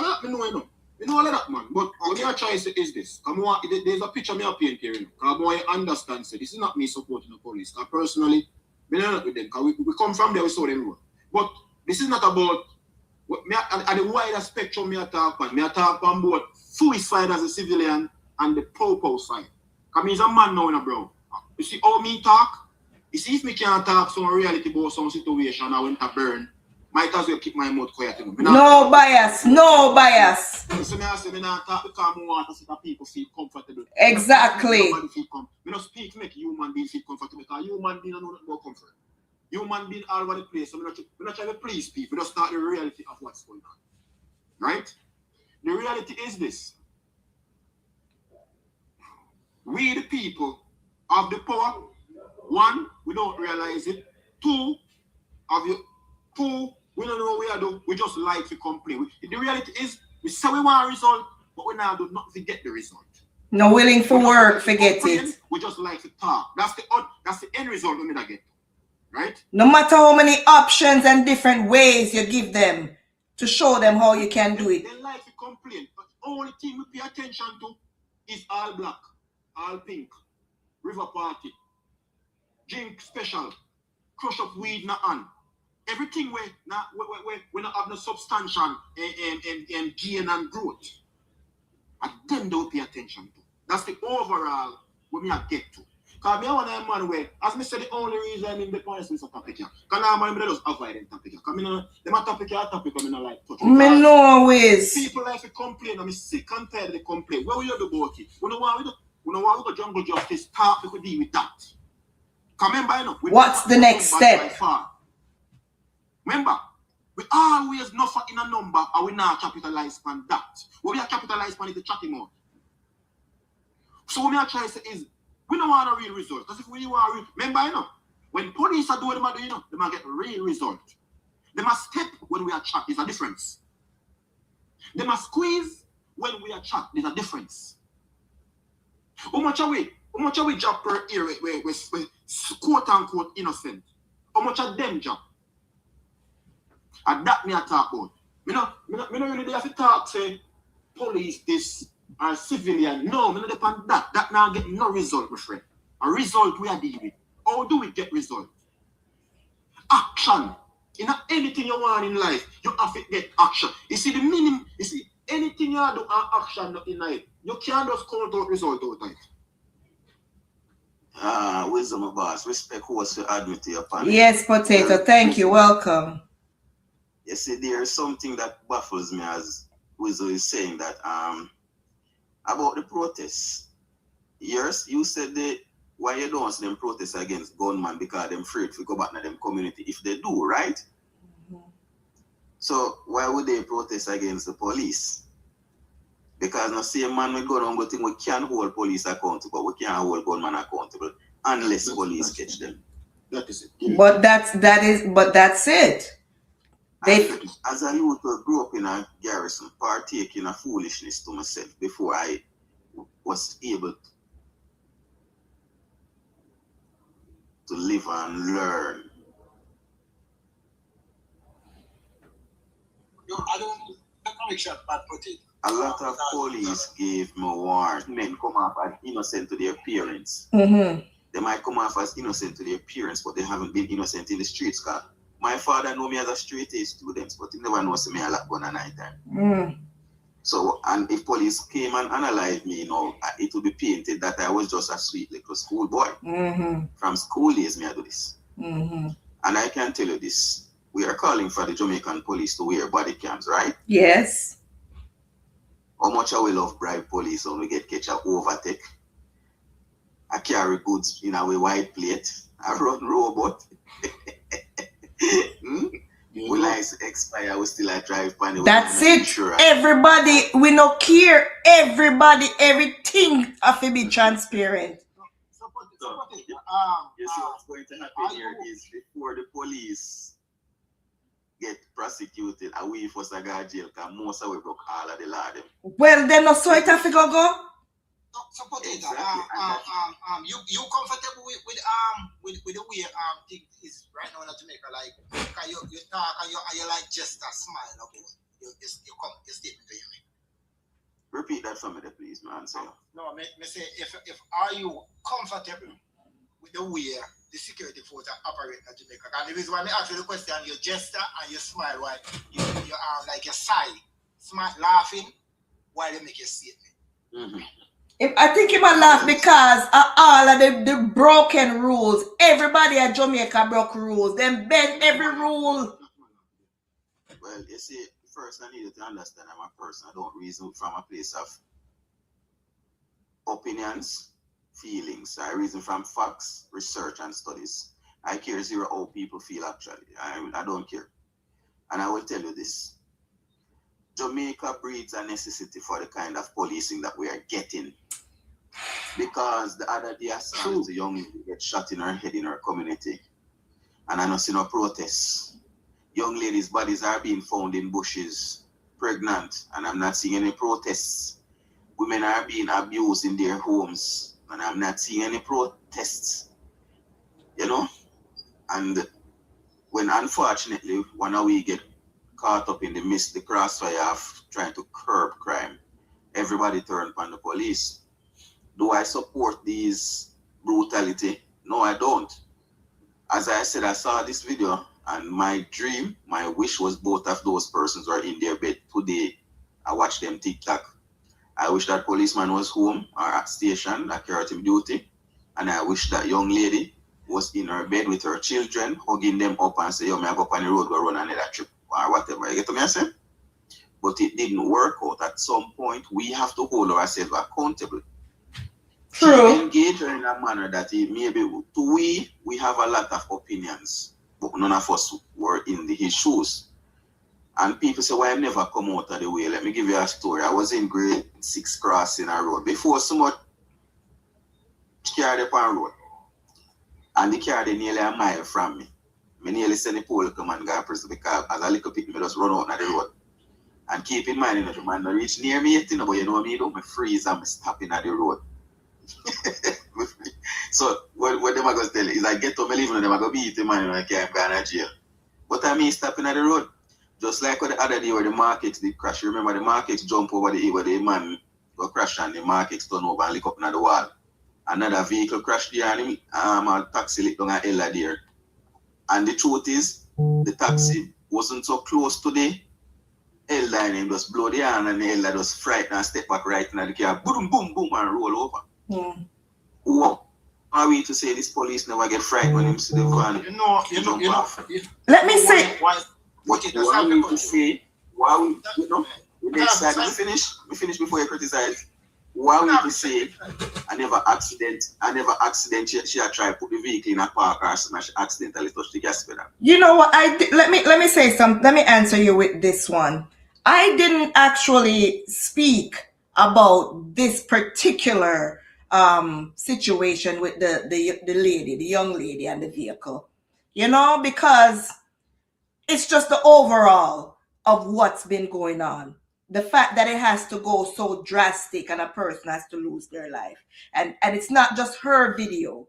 You know all of that, man. But what I try to say is this. There's a picture me up here here. Because I understand, so this is not me supporting the police. Because personally, we're not with them. Because we come from there, we saw them. But this is not about at the wider spectrum me talk on. Me talk on both suicide as a civilian and the popo side. Because me is a man now, bro. You see how me talk? You see if me can't talk some reality about some situation I went to burn, might as well keep my mouth quiet. No bias. So me say me not talk because I want to see that people feel comfortable. Exactly. Me not speak to make human beings feel comfortable because human beings don't know about comfort. Human being all over the place, so we're not trying to please people, we just start the reality of what's going on. Right? The reality is this. We the people of the power, one, we don't realize it. Two, we don't know what we are doing, we just like to complain. The reality is, we say we want a result, but we now do not forget the result. No willing for work, forget it. We just like to talk. That's the end result we need to get. Right? No matter how many options and different ways you give them to show them how you can do it. They like to complain, but the only thing we pay attention to is all black, all pink, river party, drink special, crush up weed na on. Everything we not have no substantial and gain and growth. And then don't pay attention to. That's the overall what me get to. Because I want a man where, as I said, the only reason I'm in the police is a topic here. Because now I'm just avoiding topic here. Because I'm a topic here, I'm not like touch. Me no always. People like to complain, I'm sick and tired of the complaint. What will you do about it? We don't want to jungle justice, talk, we could deal with that. Remember, you know, what's the next step? Remember, we always know for in a number and we not capitalize on that. What we are capitalized on is the chatting mode. So what we are trying to say is, we don't want a real result. Because if we want real, remember, you know, when police are doing what they do, you know, they might get real result. They must step when we are chat, there's a difference. They must squeeze when we are chat, there's a difference. How much are we job per year with quote unquote innocent? How much of them job? And that me I talk about. Me no really have to talk say police this or civilian. No, me no depend that. That now get no result, my friend. A result we are dealing with. How do we get result? Action. In anything you want in life, you have to get action. You see the minimum, you see anything you do action in life, you can't just count out result all the time. Wisdom, boss. Respect who was to admit to your panel. Yes, Potato. Thank you. Welcome. You see, there is something that baffles me as Wisdom is saying that about the protests. Yes, you said why you don't see them protest against gunmen because them afraid to go back to them community if they do, right? So why would they protest against the police? Because no same man we go down go think we can hold police accountable, we can't hold gunmen accountable unless police catch them. That is it. But that's it. As a youth who grew up in a garrison, partaking of foolishness to myself before I was able to live and learn. A lot of police gave me warning. Men come off as innocent to their parents. They might come off as innocent to their parents, but they haven't been innocent in the streets. Cause my father know me as a straight A student, but he never knows me a lot gun at night time. So, and if police came and analyzed me, you know, it would be painted that I was just a sweet little school boy. From school days, me I do this. And I can tell you this. We are calling for the Jamaican police to wear body cams, right? Yes. How much I will love bribe police when we get catch a overtake? I carry goods in a white plate. I run robot. Will I expire? We still I drive panel. That's it. Everybody, we no care. Everybody, everything have to be transparent. You see what's going to happen here is before the police get prosecuted, we for Saga jail because most of we broke all of the law them. Well, then no so it have to go. So Potato, you comfortable with the way thing is right now in Jamaica? Like you talk and you like just a smile about your statement to you. Repeat that for me, please, man. No, me say if are you comfortable with the way the security force operate in Jamaica? And the reason why I ask you the question, you gesture and you smile while you like you sigh, smile, laughing while you make your statement. I think he might laugh because all of the broken rules. Everybody at Jamaica broke rules. Them bend every rule. Well, you see, first I need you to understand I'm a person. I don't reason from a place of opinions, feelings. I reason from facts, research, and studies. I care zero how people feel actually. I don't care. And I will tell you this. Jamaica breeds a necessity for the kind of policing that we are getting. Because the other day I saw a young lady get shot in her head in her community. And I don't see no protests. Young ladies' bodies are being found in bushes, pregnant, and I'm not seeing any protests. Women are being abused in their homes, and I'm not seeing any protests. You know? And when unfortunately, one of we get caught up in the midst, the crossfire of trying to curb crime, everybody turn upon the police. Do I support these brutality? No, I don't. As I said, I saw this video and my dream, my wish was both of those persons were in their bed today. I watched them TikTok. I wish that policeman was home or at station, at curative duty. And I wish that young lady was in her bed with her children, hugging them up and say, yo, may I go up on the road, go run another trip or whatever. You get what I'm saying? But it didn't work out. At some point, we have to hold ourselves accountable. True. Engage her in a manner that we have a lot of opinions, but none of us were in his shoes. And people say, why I never come out of the way? Let me give you a story. I was in grade 6 crossing a road. Before so much carried up on road. And the car nearly a mile from me. I nearly send the pole come and go prison because as a little bit, I just run out of the road. And keep in mind, the man not reach near me yet, but you know what I mean? I freeze and I stop in at the road. So what them are going to tell you is I get to believe in them, I go beat the man and I can't go to jail. What I mean stopping at the road? Just like the other day where the markets did crash. Remember the markets jump over the man go crash and the markets turn over and lick up on the wall. Another vehicle crashed there and a taxi lit down a Ella there. And the truth is, the taxi wasn't so close to the L line and just blow the hand and the Ella just frightened and step back right in the car. Boom, boom, boom and roll over. What are we to say this police never get frightened when him see the van? Let me say. What are we to say? Why we, you know, we finish before you criticize. Why we to say I never accident, she try to put the vehicle in a park or something, she accidentally touched the gas pedal. You know what let me say something. Let me answer you with this one. I didn't actually speak about this particular situation with the lady, the young lady and the vehicle. You know, because it's just the overall of what's been going on. The fact that it has to go so drastic and a person has to lose their life. And it's not just her video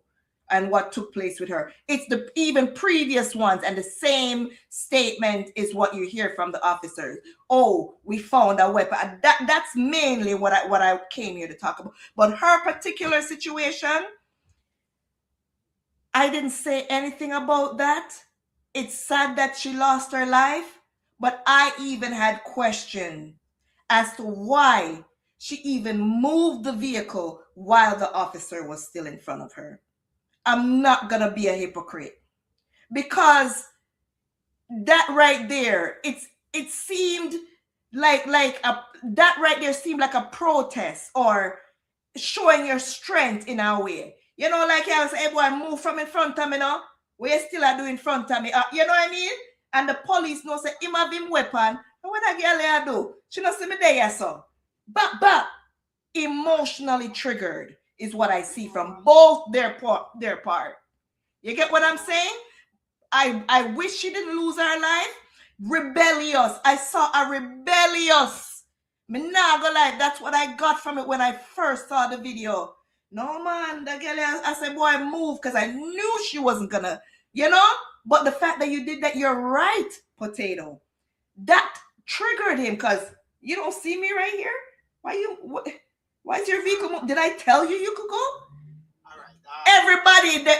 and what took place with her. It's the even previous ones, and the same statement is what you hear from the officers. Oh, we found a weapon. That's mainly what I came here to talk about. But her particular situation, I didn't say anything about that. It's sad that she lost her life, but I even had questions as to why she even moved the vehicle while the officer was still in front of her. I'm not gonna be a hypocrite, because that right there, it seemed like that right there seemed like a protest or showing your strength in a way. You know, like I was say, hey boy, move from in front of me now. We still are doing in front of me. You know what I mean? And the police know say him have him weapon. And what that girl do? She not see me there, so. But emotionally triggered is what I see from both their part. You get what I'm saying? I wish she didn't lose her life. Rebellious. I saw a rebellious. Me nah go lie. That's what I got from it when I first saw the video. No man, the girl, I said, boy, move, because I knew she wasn't gonna, you know. But the fact that you did that, you're right, Potato. That triggered him, because you don't see me right here. Why is your vehicle move? Did I tell you you could go? All right. Everybody that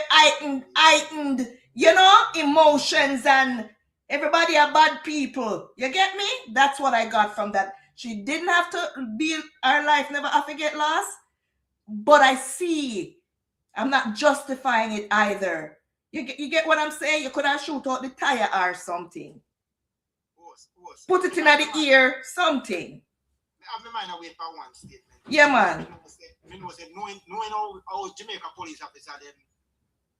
heightened, you know, emotions, and everybody are bad people. You get me? That's what I got from that. She didn't have to be her life never have to get lost. But I see, I'm not justifying it either. You get what I'm saying? You could have shoot out the tire or something. Put it in the ear, something. I have my mind away for one statement. Yeah, man. Knowing how Jamaica police officer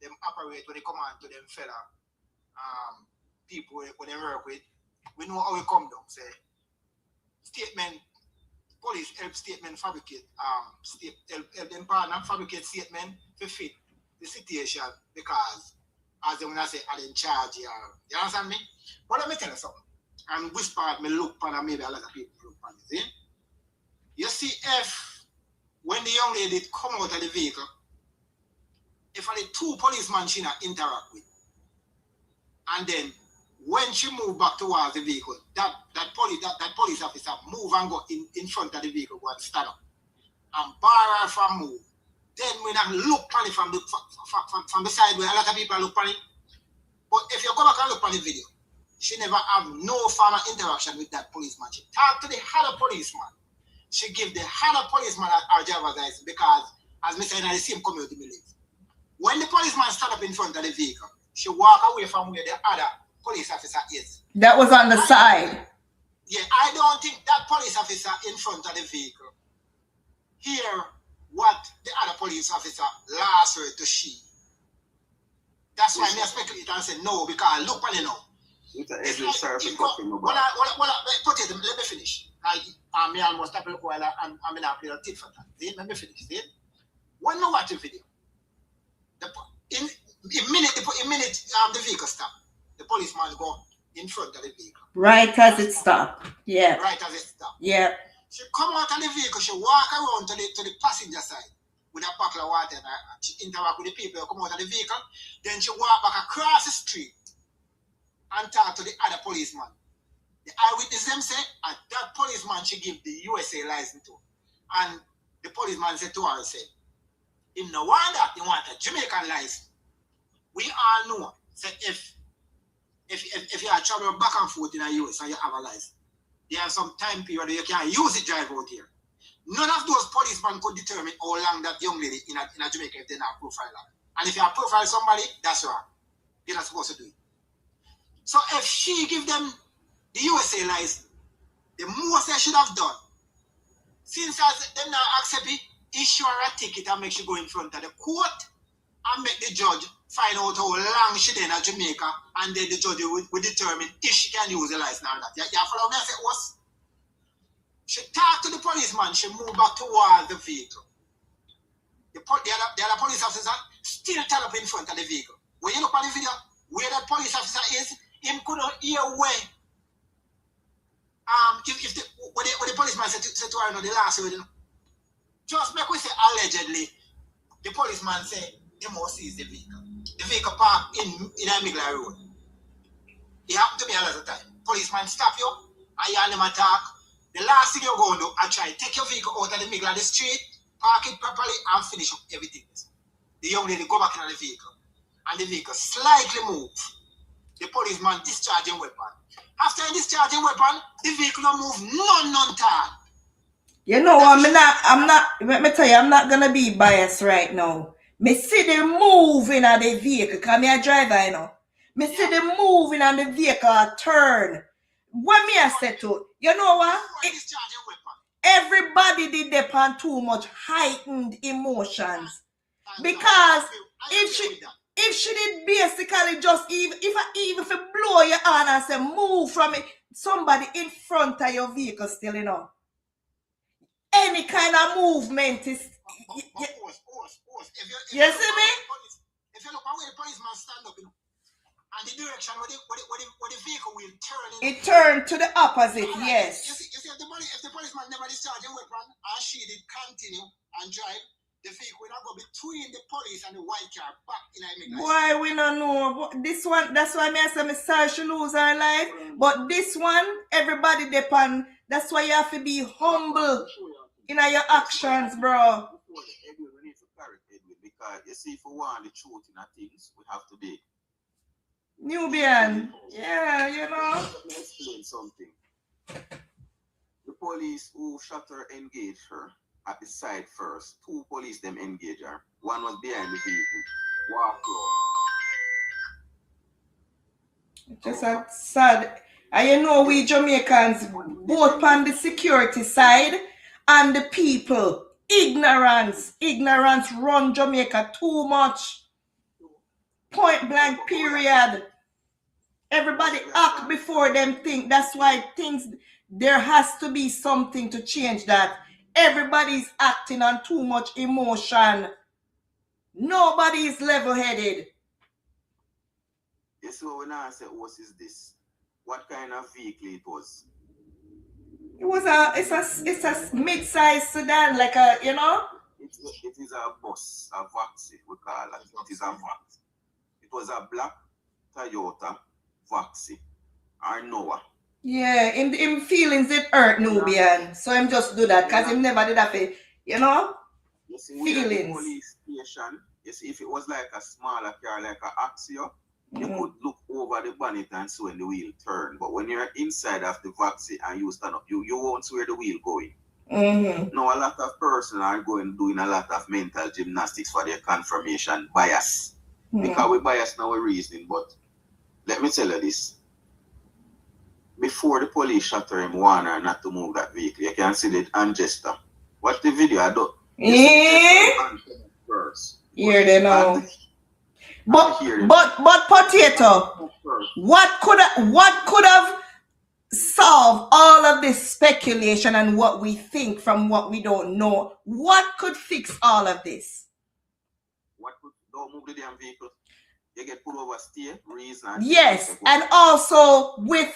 them operate when they come on to them fella people when they work with, we know how we come down. Say statement, police help statement fabricate help them partner fabricate statement to fit the situation, because as they wanna say are in charge here. You understand me? But let me tell you something. And which part me look upon, and maybe a lot of people look upon it. See? You see, if when the young lady come out of the vehicle, if only two policemen she not interact with, and then when she move back towards the vehicle, that police officer move and go in front of the vehicle, go and stand up and bar her from move. Then we not look on it from the side where a lot of people look on it. But if you go back and look on the video, she never have no form of interaction with that policeman. She talked to the other policeman. She give the other policeman her driver's license, because, as me said, in the same community we live. When the policeman stand up in front of the vehicle, she walk away from where the other police officer is. That was on the side. Yeah, I don't think that police officer in front of the vehicle hear what the other police officer last word to she. That's why I speculate and say no, because look on you know. It's like, put it, let me finish. Me almost stop look while I'm in a play a tit for that. See, let me finish. See? When I watch the video, in minute the vehicle stop, the policeman go in front of the vehicle. Right as it stopped. Yeah. Right as it stopped. Yeah. She come out of the vehicle, she walk around to the passenger side with a bottle of water and she interact with the people who come out of the vehicle. Then she walk back across the street and talk to the other policeman. The eyewitness them say, and that policeman she give the USA license to. And the policeman said to her, say, him no want that, he want a Jamaican license. We all know that if you are traveling back and forth in the US and you have a license, there are some time period where you can use it drive out here. None of those policemen could determine how long that young lady in a Jamaica if they're not profile her. And if you have profile somebody, that's wrong. You're not supposed to do it. So if she give them the USA license, the most they should have done, since as them not accept it, issue her a ticket and make she go in front of the court and make the judge find out how long she in Jamaica, and then the judge will determine if she can use the license or not. You follow me? I said, what? She talked to the policeman, she moved back towards the vehicle. The other police officer still tell up in front of the vehicle. When you look at the video, where the police officer is, him couldn't hear where. What the policeman said to her, the last word, just make we say allegedly, the policeman said he must seize the vehicle. The vehicle parked in a Migla road. It happened to me a lot of time. Policeman stop you, and you and them attack. The last thing you're going to do, I try take your vehicle out of the middle of the street, park it properly, and finish up everything. The young lady go back in the vehicle, and the vehicle slightly move. The policeman discharging weapon. After discharging weapon, the vehicle don't move none time. You know what? Let me tell you, I'm not gonna be biased right now. Me see them moving on the vehicle, because I'm a driver, you know. Me see them moving on the vehicle turn. What me I say to you know what? Everybody did depend too much heightened emotions. Because if she did basically just even if you blow your hand and say move from it, somebody in front of your vehicle still, you know. Any kind of movement is you see me? If you look at where the policeman stand up, you know, and the direction where the vehicle will turn. It turned to the opposite, yes. You see if the policeman never discharged a weapon and she did continue and drive, the vehicle will not go between the police and the white car back in the middle. Boy, we don't know. This one, that's why I say sorry she lose her life. But this one, everybody depend. That's why you have to be humble in your actions, bro. Because you see, if we want the truth in our things, we have to be Nubian. Yeah, you know. Let me explain something. The police who shot her engaged her at the side first. 2 police them engaged her. One was behind the vehicle. Walk around. Just a sad. And you know we Jamaicans, both on the security side and the people. Ignorance run Jamaica too much. Point blank period. Everybody act before them think. That's why there has to be something to change that. Everybody's acting on too much emotion. Nobody is level-headed. You see what when I say what is this? What kind of vehicle it was? It's a mid-sized sedan, like a, you know? It is a bus, a Vaxi, we call it. It is a Vax. It was a black Toyota Vaxi. I know. Yeah, in feelings it hurt Nubian. So him just do that because him never did that for, you know? You see, feelings. Police station, you see, if it was like a smaller car, like an Axio, you could look over the bonnet and see when the wheel turn. But when you're inside of the Vaxi and you stand up, you won't see where the wheel going. Now, a lot of persons are doing a lot of mental gymnastics for their confirmation bias. Because we bias now we're reasoning. But let me tell you this. Before the police shot her, him warn her not to move that vehicle. You can see the and gesture. Watch the video. First. Here they know. But potato, what could have solved all of this speculation and what we think from what we don't know? What could fix all of this? What could don't move the damn vehicle? You get pulled over, stay, reason. Yes, and also with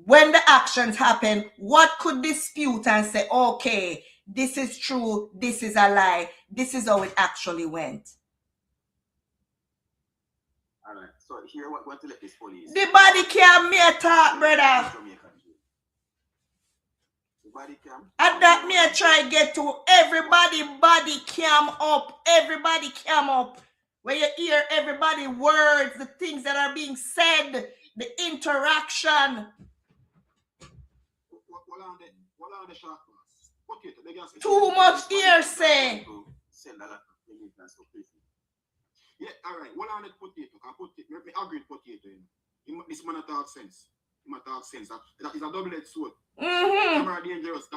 when the actions happen, what could dispute and say, okay, this is true, this is a lie, this is how it actually went. Alright, so here what want to let this police. The body cam me talk, brother. The body cam. And that me try get to everybody body cam up. Everybody cam up. Where you hear everybody words, the things that are being said, the interaction. Too much hearsay. Yeah, all right. What on that potato? Let me agree with potato. This man talk sense. He talk sense. That is a double-edged sword. Camera dangerous.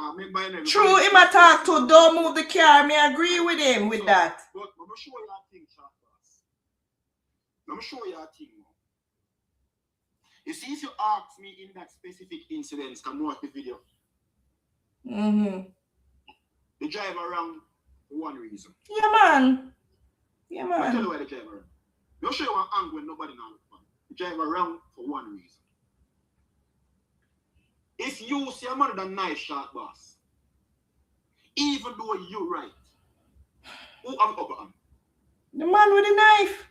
True, he talk to don't move the car. Me agree with him with that. But let me show you a thing, Shortness. Let me show you a thing. You see, if you ask me in that specific incident, come watch the video. The driver around for one reason. Yeah, man. Yeah, man. I'll tell you why the driver around. I'll show you one angle when nobody knows. The driver around for one reason. If you see a man with a knife shot, boss, even though you're right, who have upper hand? The man with the knife.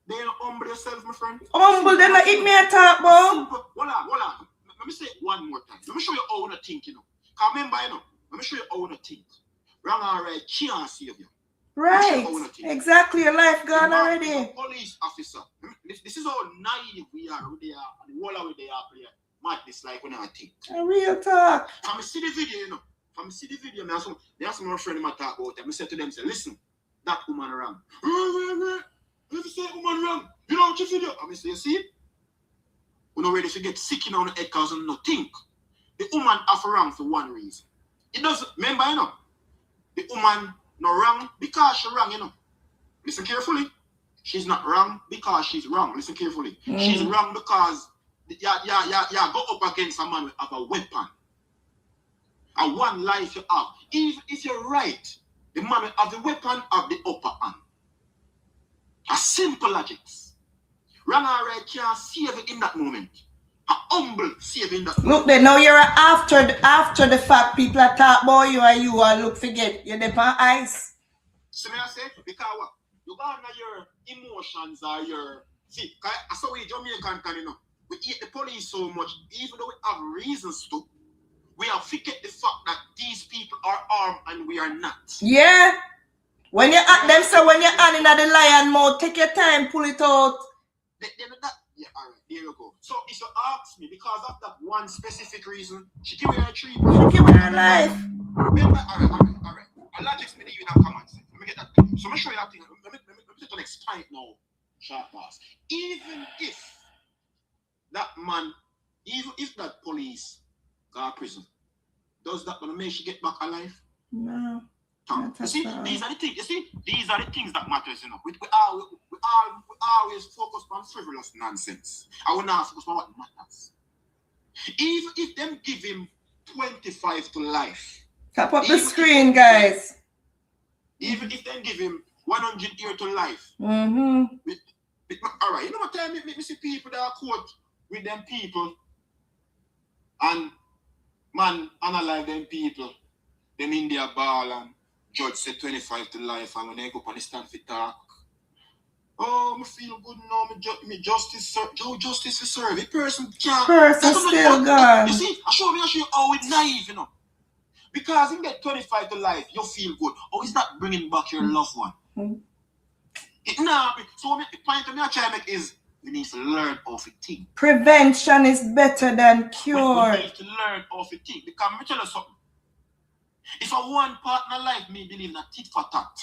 They don't humble yourself, my friend. Humble, they not hit me a talk, bro. Hold on. Let me say it one more time. Let me show you how to think, you know. Because remember, you know, let me show you how to think. Wrong or right, can't save you. Right. Exactly, your life gone already. Police officer. This is how naive we are. They are, and the whole of they are playing. Madness like when I think. A real talk. From see the video, you know. From see the video, there are some more friends I talk about them. I say to them, say, listen, that woman wrong. If you say woman wrong, you know what you video? I say, you see it? We not ready to get sick in on the head because we not think. The woman have wrong for one reason. It doesn't, remember, you know, the woman not wrong because she's wrong, you know. Listen carefully. She's not wrong because she's wrong. Listen carefully. She's wrong because go up against a man with a weapon. And one life you have. Even if you're right, the man will have the weapon of the upper hand. A simple logic. Wrong or right can't save it in that moment. A humble save in that moment. Look there, now you're after the fact people are talk about you and you are look forget. You're there on ice. See me I say? Because what? You got your emotions or your... See, I saw we Jamaican can, you know. We hate the police so much, even though we have reasons to, we have forget the fact that these people are armed and we are not. Yeah. When you at them, so when you're in the lion mode, take your time, pull it out. Yeah, all right, there you go. So if you ask me, because of that one specific reason, she give me her treat. She give me her life. Remember, all right. A logic me you in a comment section. Let me get that thing. So let me show you that thing. Let me take the next point now, sharp pass. Even if that man, even if that police go to prison, does that gonna make she get back alive? No. You see, these are the things. You see, these are the things that matters. You know, we always focus on frivolous nonsense. I will not focus on what matters. Even if them give him 25 to life. Tap up the screen, guys. Even if they give him 100 years to life. All right, you know what time me see people that are caught with them people and man analyze them people, them in their ball and judge say 25 to life and when they go up on the stand for talk. Oh, me feel good now, me justice to serve. The person can't. Person still gone. You see, I show you how it's naive, you know. Because you get 25 to life, you feel good. Oh, is that bringing back your loved one? So the point I'm trying to make is we need to learn how to think. Prevention is better than cure. We need to learn how to think. Because let me tell you something. If a one partner like me believe that tit for tat,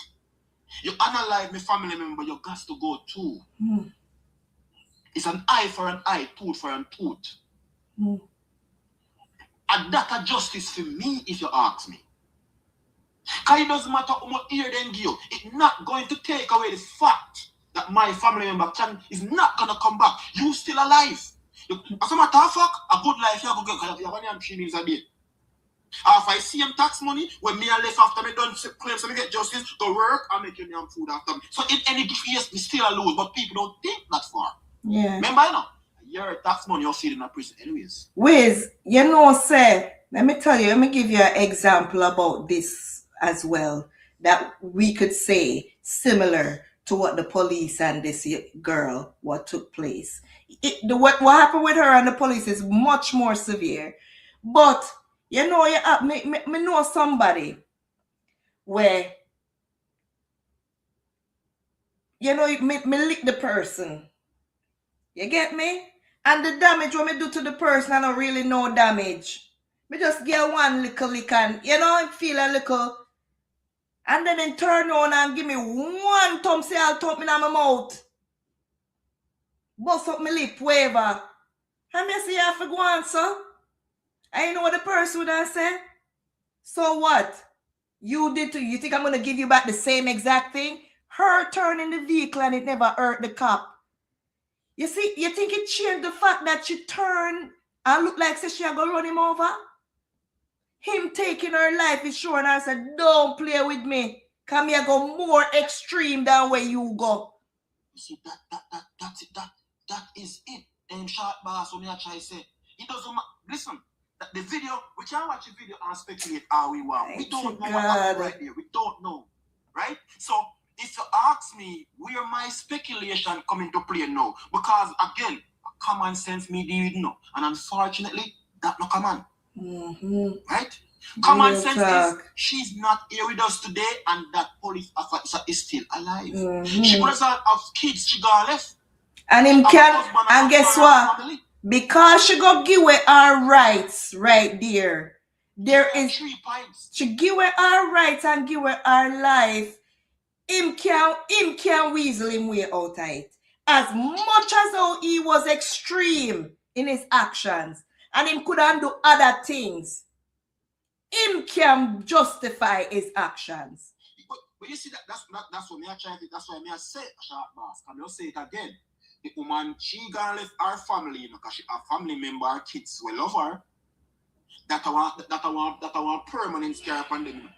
you analyze my family member, you got to go too. It's an eye for an eye, tooth for a tooth. And that's a justice for me, if you ask me. Because it doesn't matter how much ear they give you. It's not going to take away the fact that my family member is not going to come back. You still alive. As a matter of fact, a good life you have to get because you have only 3 meals a day. If I see him tax money, when me and left after me done claim so me get justice, go work and make you food after me. So in any case, we still a lose, but people don't think that far. Yeah. Remember, you know, your tax money you'll see it in a prison anyways. Wiz, you know, sir, let me tell you, let me give you an example about this as well, that we could say similar to what the police and this girl, what took place. What happened with her and the police is much more severe. But, you know, me know somebody where, you know, me lick the person. You get me? And the damage what me do to the person, I don't really know damage. Me just get one little lick and, you know, feel a little. And then turn on and give me one thumb, say I'll thump me in my mouth. Bust up my lip, whatever. And me say, I have to go on, so. And you know what the person would have said? So what? You did to you think I'm going to give you back the same exact thing? Her turning the vehicle and it never hurt the cop. You see, you think it changed the fact that she turned and looked like she going to run him over? Him taking her life is sure, and I said, don't play with me. Come here, go more extreme than where you go. You see, that's it. That is it. And short boss, when I try to say, it doesn't matter. Listen, the video, we can watch the video and speculate how we want. We don't know what happened right there. We don't know. Right? So, if you ask me where my speculation come into play now, because again, common sense me didn't know. And unfortunately, that no common. Mm-hmm. Right? Common sense is she's not here with us today and that police officer is still alive. Mm-hmm. She could have kids, she got left. And him can, and guess what? Family. Because she go give away our rights right there. There is 3 points. She give away our rights and give away our life. Him can weasel him way out of it. As much as how he was extreme in his actions, and him couldn't do other things, him can justify his actions. But you see that's what me I try to. That's why me I say short boss. Can you say it again? The woman she gonna left our family, you know, because she a family member, her kids will love her. That I want permanent scare upon them.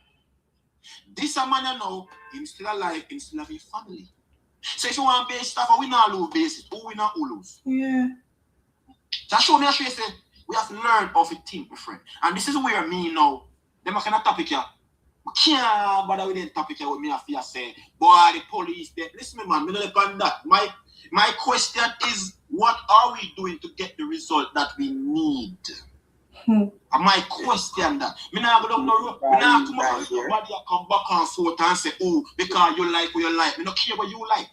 This a man you know, him still alive, him still have a family. So if you want base stuff, we not lose bases. Who we not lose? Yeah. That show me a say we have to learn how to think, my friend. And this is where me now, them kind of topic here. I can't bother with the topic here with me have to say, boy, the police, they, listen me man, me not on that. My question is, what are we doing to get the result that we need? My question that. Me not go down the road. Me not come up with somebody come back and forth and say, oh, because you like what you like. Me not care what you like.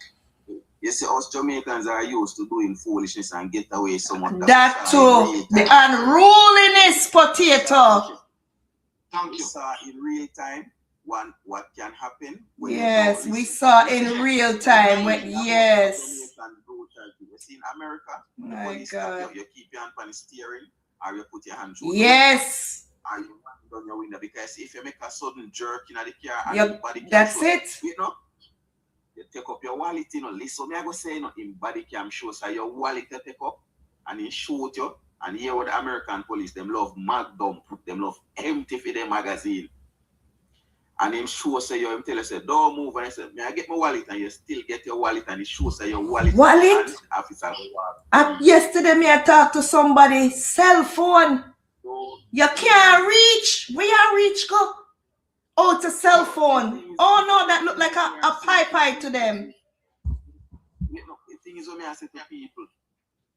You see, us Jamaicans are used to doing foolishness and get away somewhat. That too. The unruliness potato. Thank we you. saw in real time what can happen. When yes, we saw in real time. Yes. You see in America, the My police God. you keep your hand on the steering or you put your hand through Yes. or you hand down your window, because if you make a sudden jerk in the car and Yep. body That's it. You know, you take up your wallet, you know, listen, me I go say, you know, in body cam shows so your wallet you take up and he shoot you. And here with the American police, them love mag dump, them love empty for their magazine. And him show say you him tell you say, don't move, and I said, may I get my wallet, and you still get your wallet, and he show say your wallet. Wallet? Officer yesterday me I talked to somebody, cell phone. so, You can't reach. Where you reach go? Oh, it's a cell phone. Oh no, that look like a pipe to them. you know, the thing is when I say to people,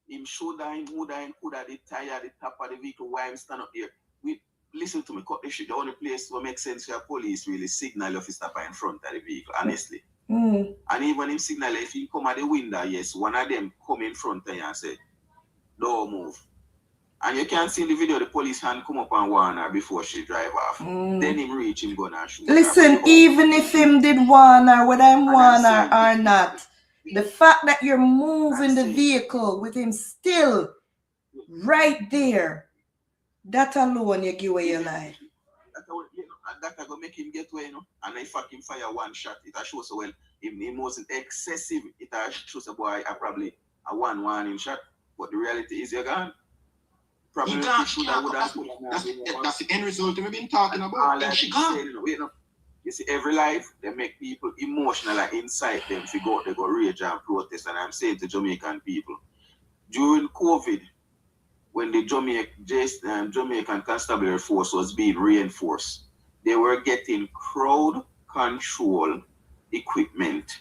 him shoulder, him would have the tire, the top of the vehicle, why him stand up here. We listen to me, cut the shit. The only place where makes sense for police really signal if you stop in front of the vehicle, honestly. And even him signal, if he come at the window, yes, one of them come in front of you and say, don't move. And you can see in the video the police hand come up and warn her before she drive off. Then him reach him gun and shoot. Listen, even if him did warn her, whether him warn her or not, the fact that you're moving the vehicle with him still right there, that alone you give away your life. that go make him get away, you know. And I fucking fire one shot. It shows so well. If it wasn't excessive, it shows a boy probably a 1-1 shot. But the reality is you're gone. Probably that's the end result we've been talking about. And she gone. You see, every life, they make people emotional and incite them to go, they go rage and protest. And I'm saying to Jamaican people, during COVID, when the Jamaican Constabulary Force was being reinforced, they were getting crowd control equipment.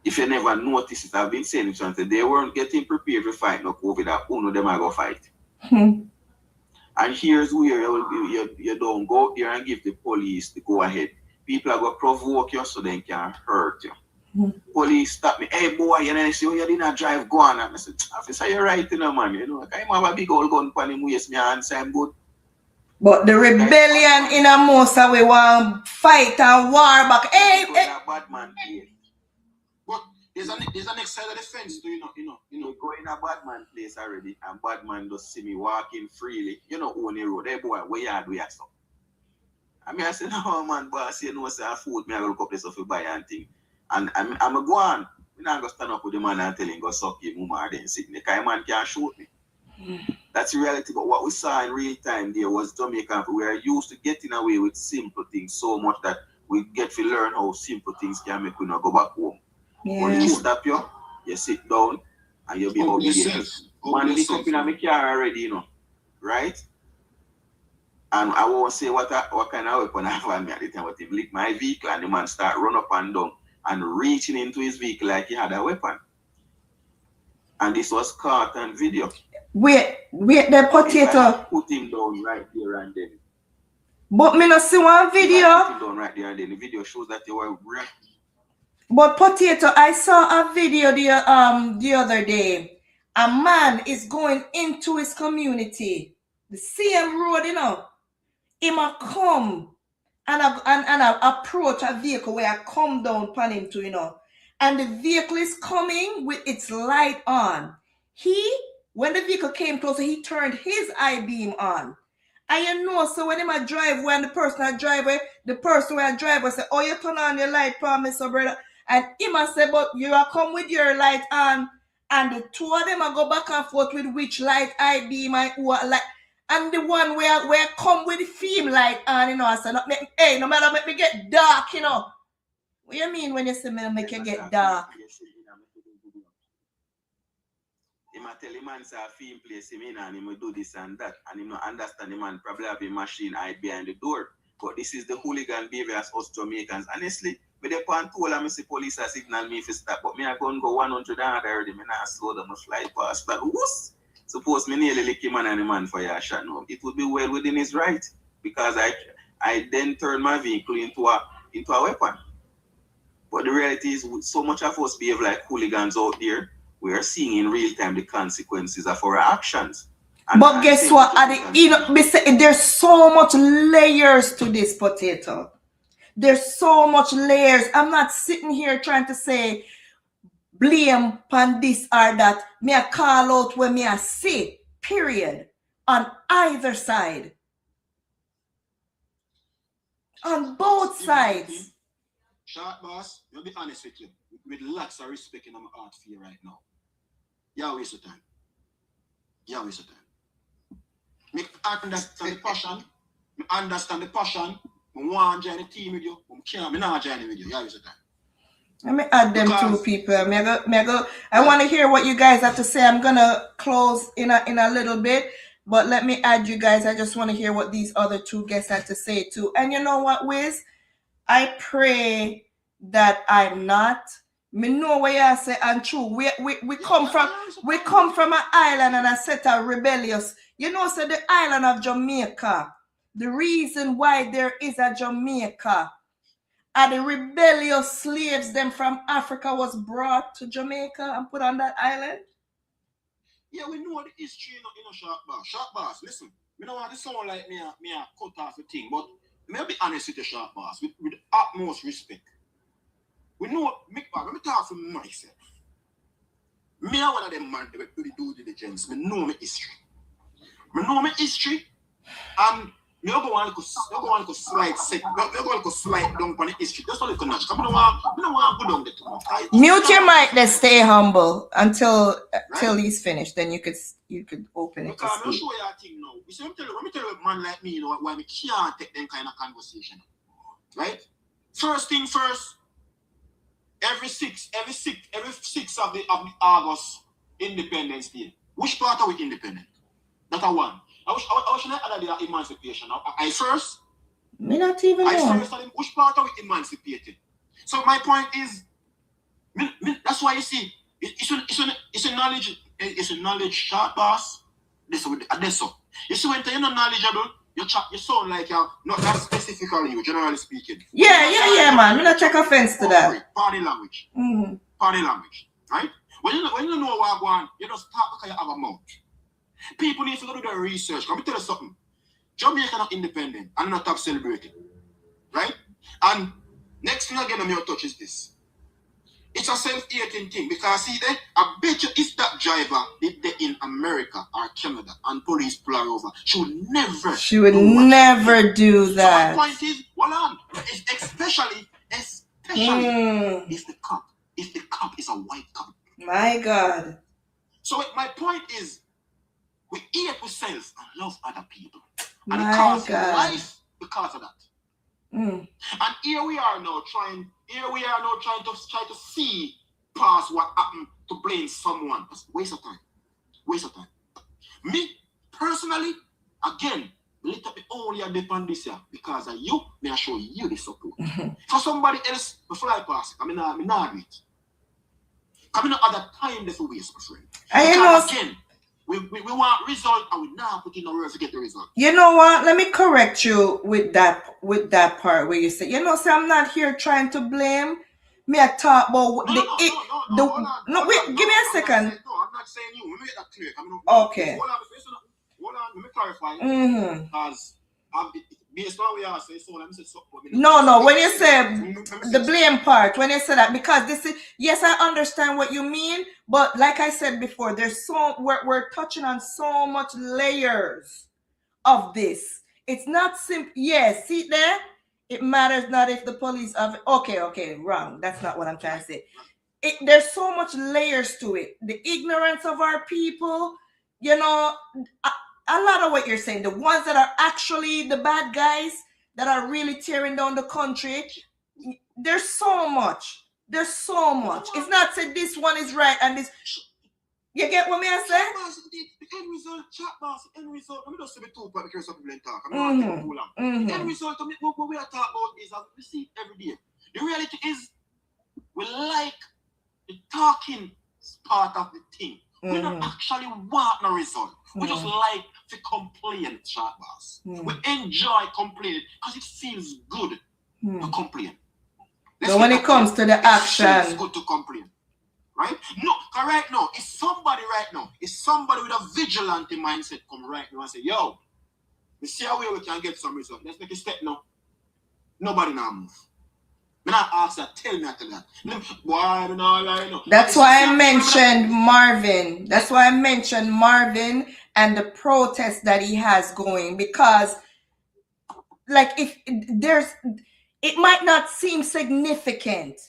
If you never noticed it, I've been saying it until they weren't getting prepared to fight no COVID, that one of them are going to fight. And here's where you don't go there and give the police the go ahead. People are going to provoke you so they can hurt you. Police stop me. Hey boy, you know, say, oh, you didn't drive, go on. I said, officer, you're right, you know, man. You know, I have a big old gun on him, waste me and say I'm good. But the rebellion in a most way want fight and war back. Hey, a bad man place. But there's a next side of the fence, too, you know. We go in a bad man place already, and bad man just see me walking freely. You know, on the road. Hey boy, where you are, do you stop? I mean, I said, no man, boss, you know, say I food me, I go look up this stuff to buy and thing. And I'm a go on. I'm not going to stand up with the man and tell him go suck your mama or then sit me. Because man can't shoot me. That's the reality. But what we saw in real time there was Jamaica. We are used to getting away with simple things so much that we get to learn how simple things can make we not go back home. When you stop you sit down and you be obedient. Man, lick up in my car already, you know. Right? And I won't say what kind of weapon I have on me at the time, but he lick my vehicle and the man start run up and down and reaching into his vehicle like he had a weapon. And this was caught on video. Wait, the potato. Put him down right there and then. But me not see one video. Put him down right there and then. The video shows that they were wrecked. But potato, I saw a video the other day. A man is going into his community, the same road, you know. He might come and I approach a vehicle where I come down upon him to, you know. And the vehicle is coming with its light on. When the vehicle came closer, he turned his I-beam on. And you know, so when I drive, when the person I drive with, the person where I drive with say, oh, you turn on your light, promise, so brother. And he must say, but you are come with your light on. And the two of them are go back and forth with which light I-beam and what light. And the one where come with the film light on, you know, I said, no matter make me get dark, you know. What you mean when you say me make you get dark? He might tell the man say a film place him in and he will do this and that. And he not understand the man probably have a machine hide behind the door. But this is the hooligan behavior as us Jamaicans. Honestly, with the point tool I see police are signal me if stop. But me I go 100 and already. Me not slow down, I fly past. But whoosh! Suppose me nearly lick him and the man for your shot now. It would be well within his right. Because I then turn my vehicle into a weapon. But the reality is so much of us behave like hooligans out there. We are seeing in real time the consequences of our actions. But guess what? There's so much layers to this potato. There's so much layers. I'm not sitting here trying to say blame on this or that. Me I call out when me I see, period. On either side. On both sides. Short boss, I'll be honest with you. With lots of respect in my heart for you right now. You waste your time. You waste your time. Me understand the passion. Me understand the passion. I want to join the team with you. I'm not joining with you. You waste your time. Let me add them two people. I want to hear what you guys have to say. I'm gonna close in a little bit, but let me add you guys. I just want to hear what these other two guests have to say too. And you know what, Wiz? I pray that I'm not. Me know what you say and true. We come from an island and a set of rebellious. You know, so the island of Jamaica. The reason why there is a Jamaica are the rebellious slaves them from Africa was brought to Jamaica and put on that island. Yeah, we know the history, you know, Shark Boss. Shark Boss, listen. Me don't want to sound like me cut off the thing, but may I be honest with the Shark Boss, with the utmost respect. We know, let me talk for myself. Me are one of them man that do due diligence. Me know my history. And Me go on to slide set. Me go on to slide down on the history. Just a little notch. Come on, I don't want to go down there too much. Mute your mic. Let's stay humble until he's finished. Then you could open it. Because I'm sure you thing now. You see, let me tell you a man like me, you know, why we can't take them kind of conversation. Right? First thing first. Every 6th of the August Independence Day. Which part are we independent? That's a one. I should not add the emancipation. I first. Me not even know. Which part are we emancipated? So my point is, that's why you see, it's a knowledge short pass. This so. You see when you're not knowledgeable, you sound like you're not that specifically you, generally speaking. Yeah, man. Me not take offense to that. Party language. Mm-hmm. Party language. Right? When you know what I want, you just talk because you have a mouth. People need to go do their research. Let me tell you something. Jamaica not independent and not top celebrating. Right? And next thing again I'm going to touch is this. It's a self-hating thing because see there, I bet you if that driver if they're in America or Canada and police pull her over, she would never do that. So my point is, hold on, especially if the cop is a white cop. My God. So my point is, we hate ourselves and love other people. And My it costs God. life because of that. Mm. And here we are now trying to see past what happened to blame someone. That's waste of time. Me, personally, again, little bit only a depend this year because of you, may I show you the support. For somebody else, the fly past, I mean, not do it. Coming up at that time, there's a waste, my friend. Because again, we want result and we now put in a word to get the result. You know what? Let me correct you with that part where you say, so I'm not here trying to blame. Me I talk about wait, give me a second. I'm not saying you. Let me get that clear. Okay. Hold on, let me clarify. Because based on what you are saying, so let me say something. No, when you say the blame part, when you say that, because this is, yes, I understand what you mean, but like I said before, there's we're touching on so much layers of this. It's not simple. Yes, see there? It matters not if the police have, okay, wrong. That's not what I'm trying to say. There's so much layers to it. The ignorance of our people, a lot of what you're saying, the ones that are actually the bad guys that are really tearing down the country, there's so much. It's not said this one is right and this. You get what me I say? The end result. Let me just say the two part because some people talk. I'm not taking too long. The end result, what we are talking about is that we see it every day. The reality is, we like the talking part of the thing. We don't actually want no result. We just like to complain, short boss. We enjoy complaining because it feels good to complain. But when it comes to the action, it feels good to complain. Right? No, because right now, it's somebody with a vigilante mindset come right now and say, yo, we see how we can get some result. Let's make a step now. Nobody now move. Me not ask that, tell me after that. Why do not lie now? That's why I mentioned Marvin. That's why I mentioned Marvin and the protest that he has going, because like it might not seem significant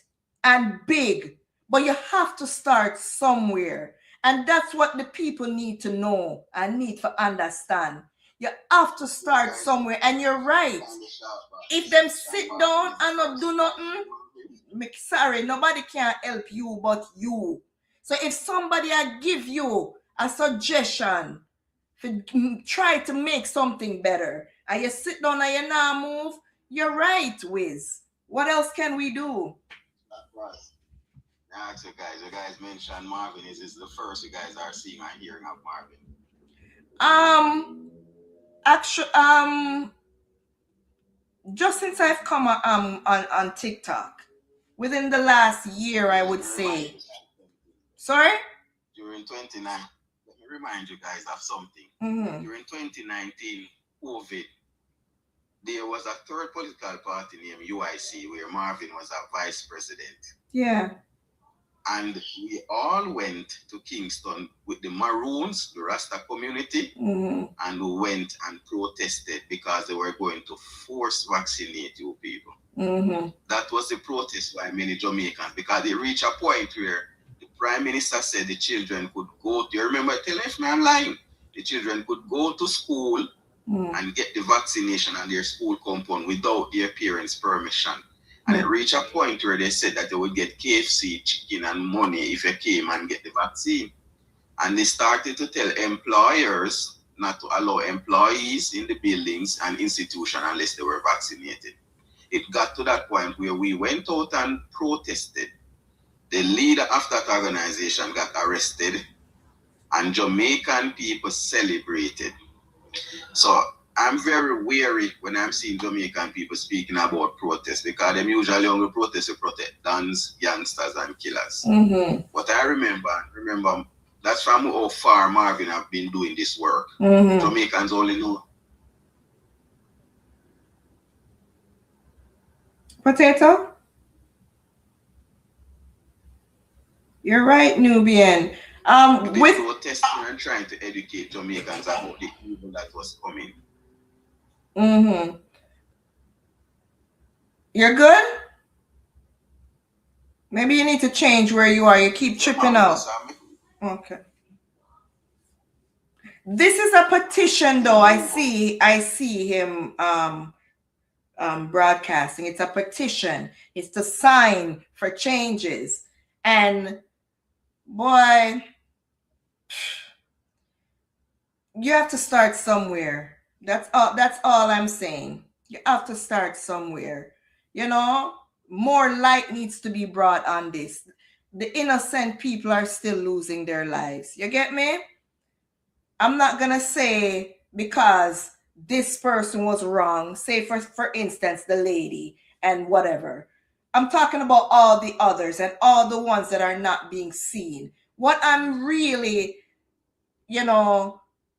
and big, but you have to start somewhere. And that's what the people need to know and need to understand. You have to start somewhere. And you're right. If them sit down and not do nothing, sorry, nobody can help you but you. So if somebody give you a suggestion to try to make something better, and you sit down and you not move, you're right, Wiz. What else can we do? Ask you guys mentioned Marvin. Is this the first you guys are seeing and hearing of Marvin? Actually, just since I've come on TikTok, within the last year, I would say. Sorry? During 2019, let me remind you guys of something. During 2019, COVID, there was a third political party named UIC where Marvin was a vice president. Yeah. And we all went to Kingston with the Maroons, the Rasta community, and we went and protested because they were going to force vaccinate you people. That was the protest by many Jamaicans, because they reached a point where the Prime Minister said the children could go. Do you remember? Tell me if I'm lying. The children could go to school and get the vaccination on their school compound without their parents' permission. And it reached a point where they said that they would get KFC, chicken, and money if you came and get the vaccine. And they started to tell employers not to allow employees in the buildings and institutions unless they were vaccinated. It got to that point where we went out and protested. The leader of that organization got arrested, and Jamaican people celebrated. So I'm very wary when I'm seeing Jamaican people speaking about protests, because them usually only protest to protect guns, gangsters, and killers. But I remember that's from how far Marvin have been doing this work. Jamaicans only know. Potato? You're right, Nubian. With protesting and trying to educate Jamaicans about the evil that was coming. You're good? Maybe you need to change where you are. You keep tripping out. Okay. This is a petition, though. I see him broadcasting. It's a petition. It's to sign for changes. And boy, you have to start somewhere. That's all I'm saying. You have to start somewhere. You know, more light needs to be brought on this. The innocent people are still losing their lives. You get me? I'm not gonna say because this person was wrong. Say for instance, the lady and whatever. I'm talking about all the others and all the ones that are not being seen. What I'm really,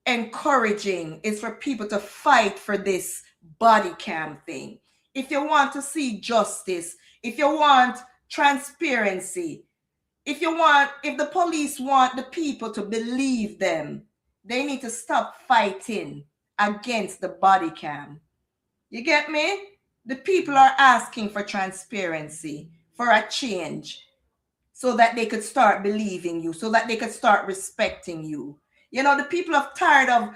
encouraging is for people to fight for this body cam thing. If you want to see justice, if you want transparency, if the police want the people to believe them, they need to stop fighting against the body cam. You get me? The people are asking for transparency, for a change, so that they could start believing you, so that they could start respecting you. The people are tired of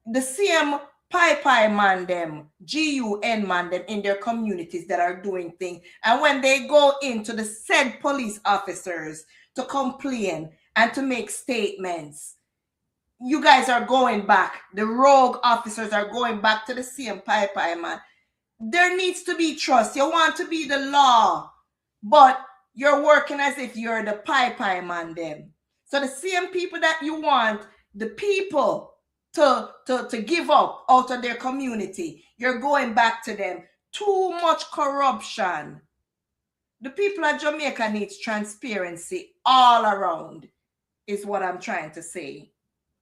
the same pie man them, GUN man them in their communities that are doing things. And when they go into the said police officers to complain and to make statements, you guys are going back. The rogue officers are going back to the same pie man. There needs to be trust. You want to be the law, but you're working as if you're the pie man them. So the same people that you want the people to give up out of their community, you're going back to them. Too much corruption. The people of Jamaica needs transparency all around, is what I'm trying to say.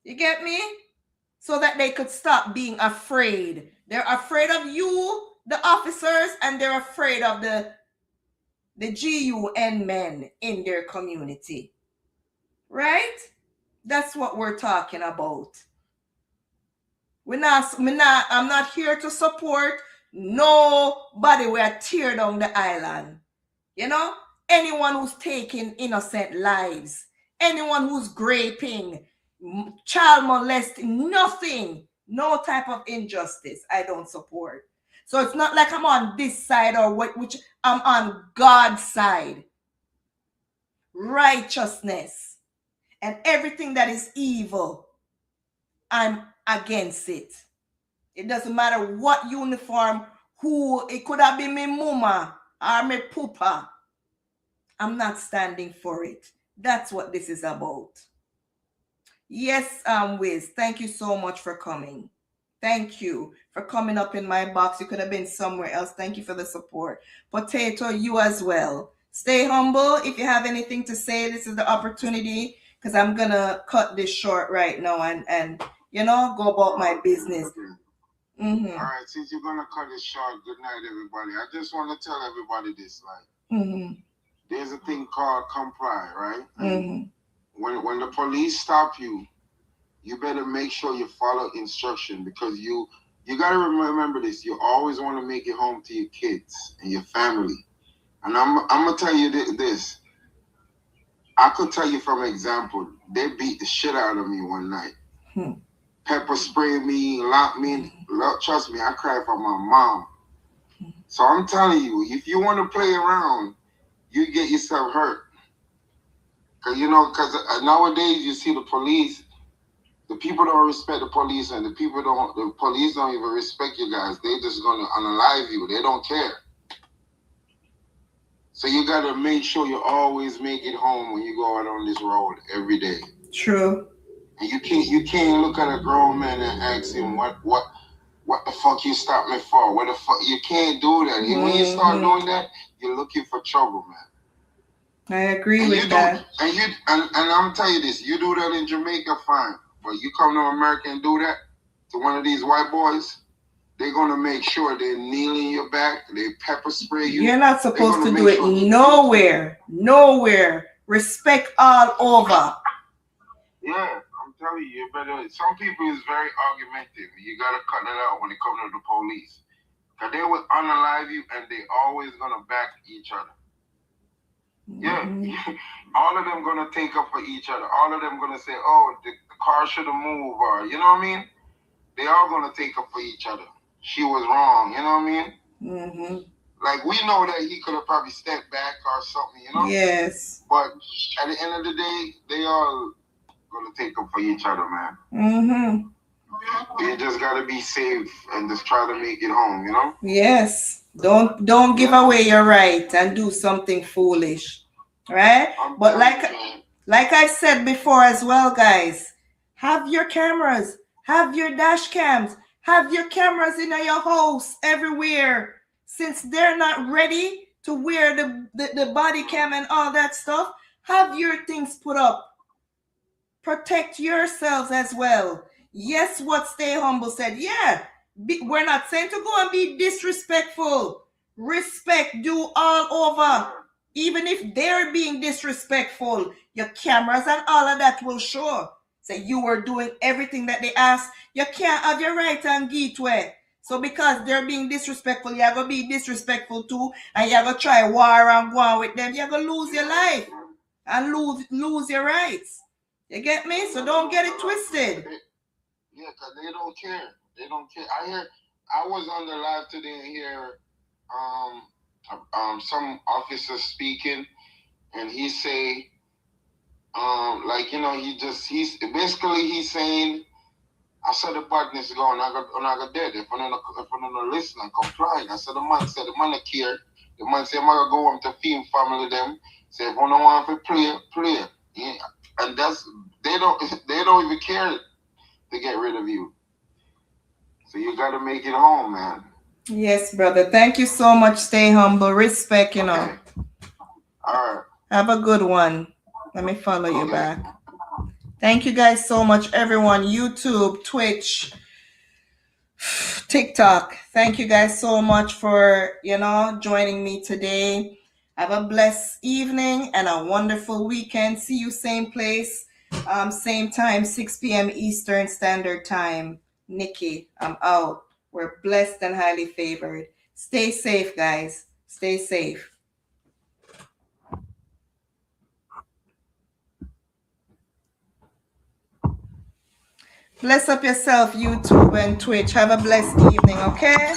You get me? So that they could stop being afraid. They're afraid of you, the officers, and they're afraid of the GUN men in their community. Right? That's what we're talking about. I'm not here to support nobody who are tear down the island. Anyone who's taking innocent lives, anyone who's raping, child molesting, nothing, no type of injustice I don't support. So it's not like I'm on this side or which I'm on God's side. Righteousness and everything that is evil, I'm against it. It doesn't matter what uniform, who, it could have been me mama or me poopa. I'm not standing for it. That's what this is about. Yes, Wiz, thank you so much for coming. Thank you for coming up in my box. You could have been somewhere else. Thank you for the support. Potato, you as well. Stay humble. If you have anything to say, this is the opportunity, because I'm going to cut this short right now and go about my business. All right, since you're going to cut it short, good night, everybody. I just want to tell everybody this, there's a thing called comply, right? Mm-hmm. When the police stop you, you better make sure you follow instruction, because you gotta remember this. You always want to make it home to your kids and your family. And I'm gonna tell you this. I could tell you from example. They beat the shit out of me one night. Pepper sprayed me, locked me in. Trust me, I cried for my mom. So I'm telling you, if you want to play around, you get yourself hurt. Cause nowadays you see the police. The people don't respect the police, and the police don't even respect you guys. They just gonna unalive you. They don't care. So you gotta make sure you always make it home when you go out on this road every day. True. And you can't look at a grown man and ask him what the fuck you stopped me for? What the fuck? You can't do that. Mm-hmm. When you start doing that, you're looking for trouble, man. I agree with that. And I'm telling you this, you do that in Jamaica, fine. But you come to America and do that to one of these white boys, they're going to make sure they're kneeling your back, they pepper spray you. You're not supposed to do it nowhere. Nowhere. Respect all over. Yeah, I'm telling you, some people is very argumentative. You got to cut that out when it comes to the police. Because they will unalive you, and they always going to back each other. Yeah, all of them gonna take up for each other. All of them gonna say, "Oh, the car should have moved," or you know what I mean. They all gonna take up for each other. She was wrong, you know what I mean. Mm-hmm. Like we know that he could have probably stepped back or something, you know. Yes. But at the end of the day, they all gonna take up for each other, man. Mm-hmm. You just gotta be safe and just try to make it home, you know. Yes. Don't give away your right and do something foolish, right? But like I said before as well, guys, have your cameras, have your dash cams, have your cameras in your house everywhere. Since they're not ready to wear the body cam and all that stuff, have your things put up. Protect yourselves as well. Yes, what Stay Humble said. Yeah. We're not saying to go and be disrespectful. Respect due all over. Even if they're being disrespectful, your cameras and all of that will show. Say you were doing everything that they asked. You can't have your right and gateway. So because they're being disrespectful, you're going to be disrespectful too. And you're going to try war and go on with them. You're going to lose your life. And lose your rights. You get me? So don't get it twisted. Yeah, because they don't care. They don't care. I was on the live today and hear some officer speaking, and he say, he's basically saying, I said the badness going, I got dead. If I'm not listen and comply. I said the man not care. The man said I'm gonna go home to feed family them. Say if I don't want to play. Yeah. And they don't even care to get rid of you. So you got to make it home, man. Yes, brother. Thank you so much. Stay humble. Respect, you know. Okay. All right. Have a good one. Let me follow you back. Thank you guys so much, everyone. YouTube, Twitch, TikTok. Thank you guys so much for, joining me today. Have a blessed evening and a wonderful weekend. See you same place, same time, 6 p.m. Eastern Standard Time. Nikki, I'm out. We're blessed and highly favored. Stay safe, guys. Stay safe. Bless up yourself, YouTube and Twitch. Have a blessed evening, okay?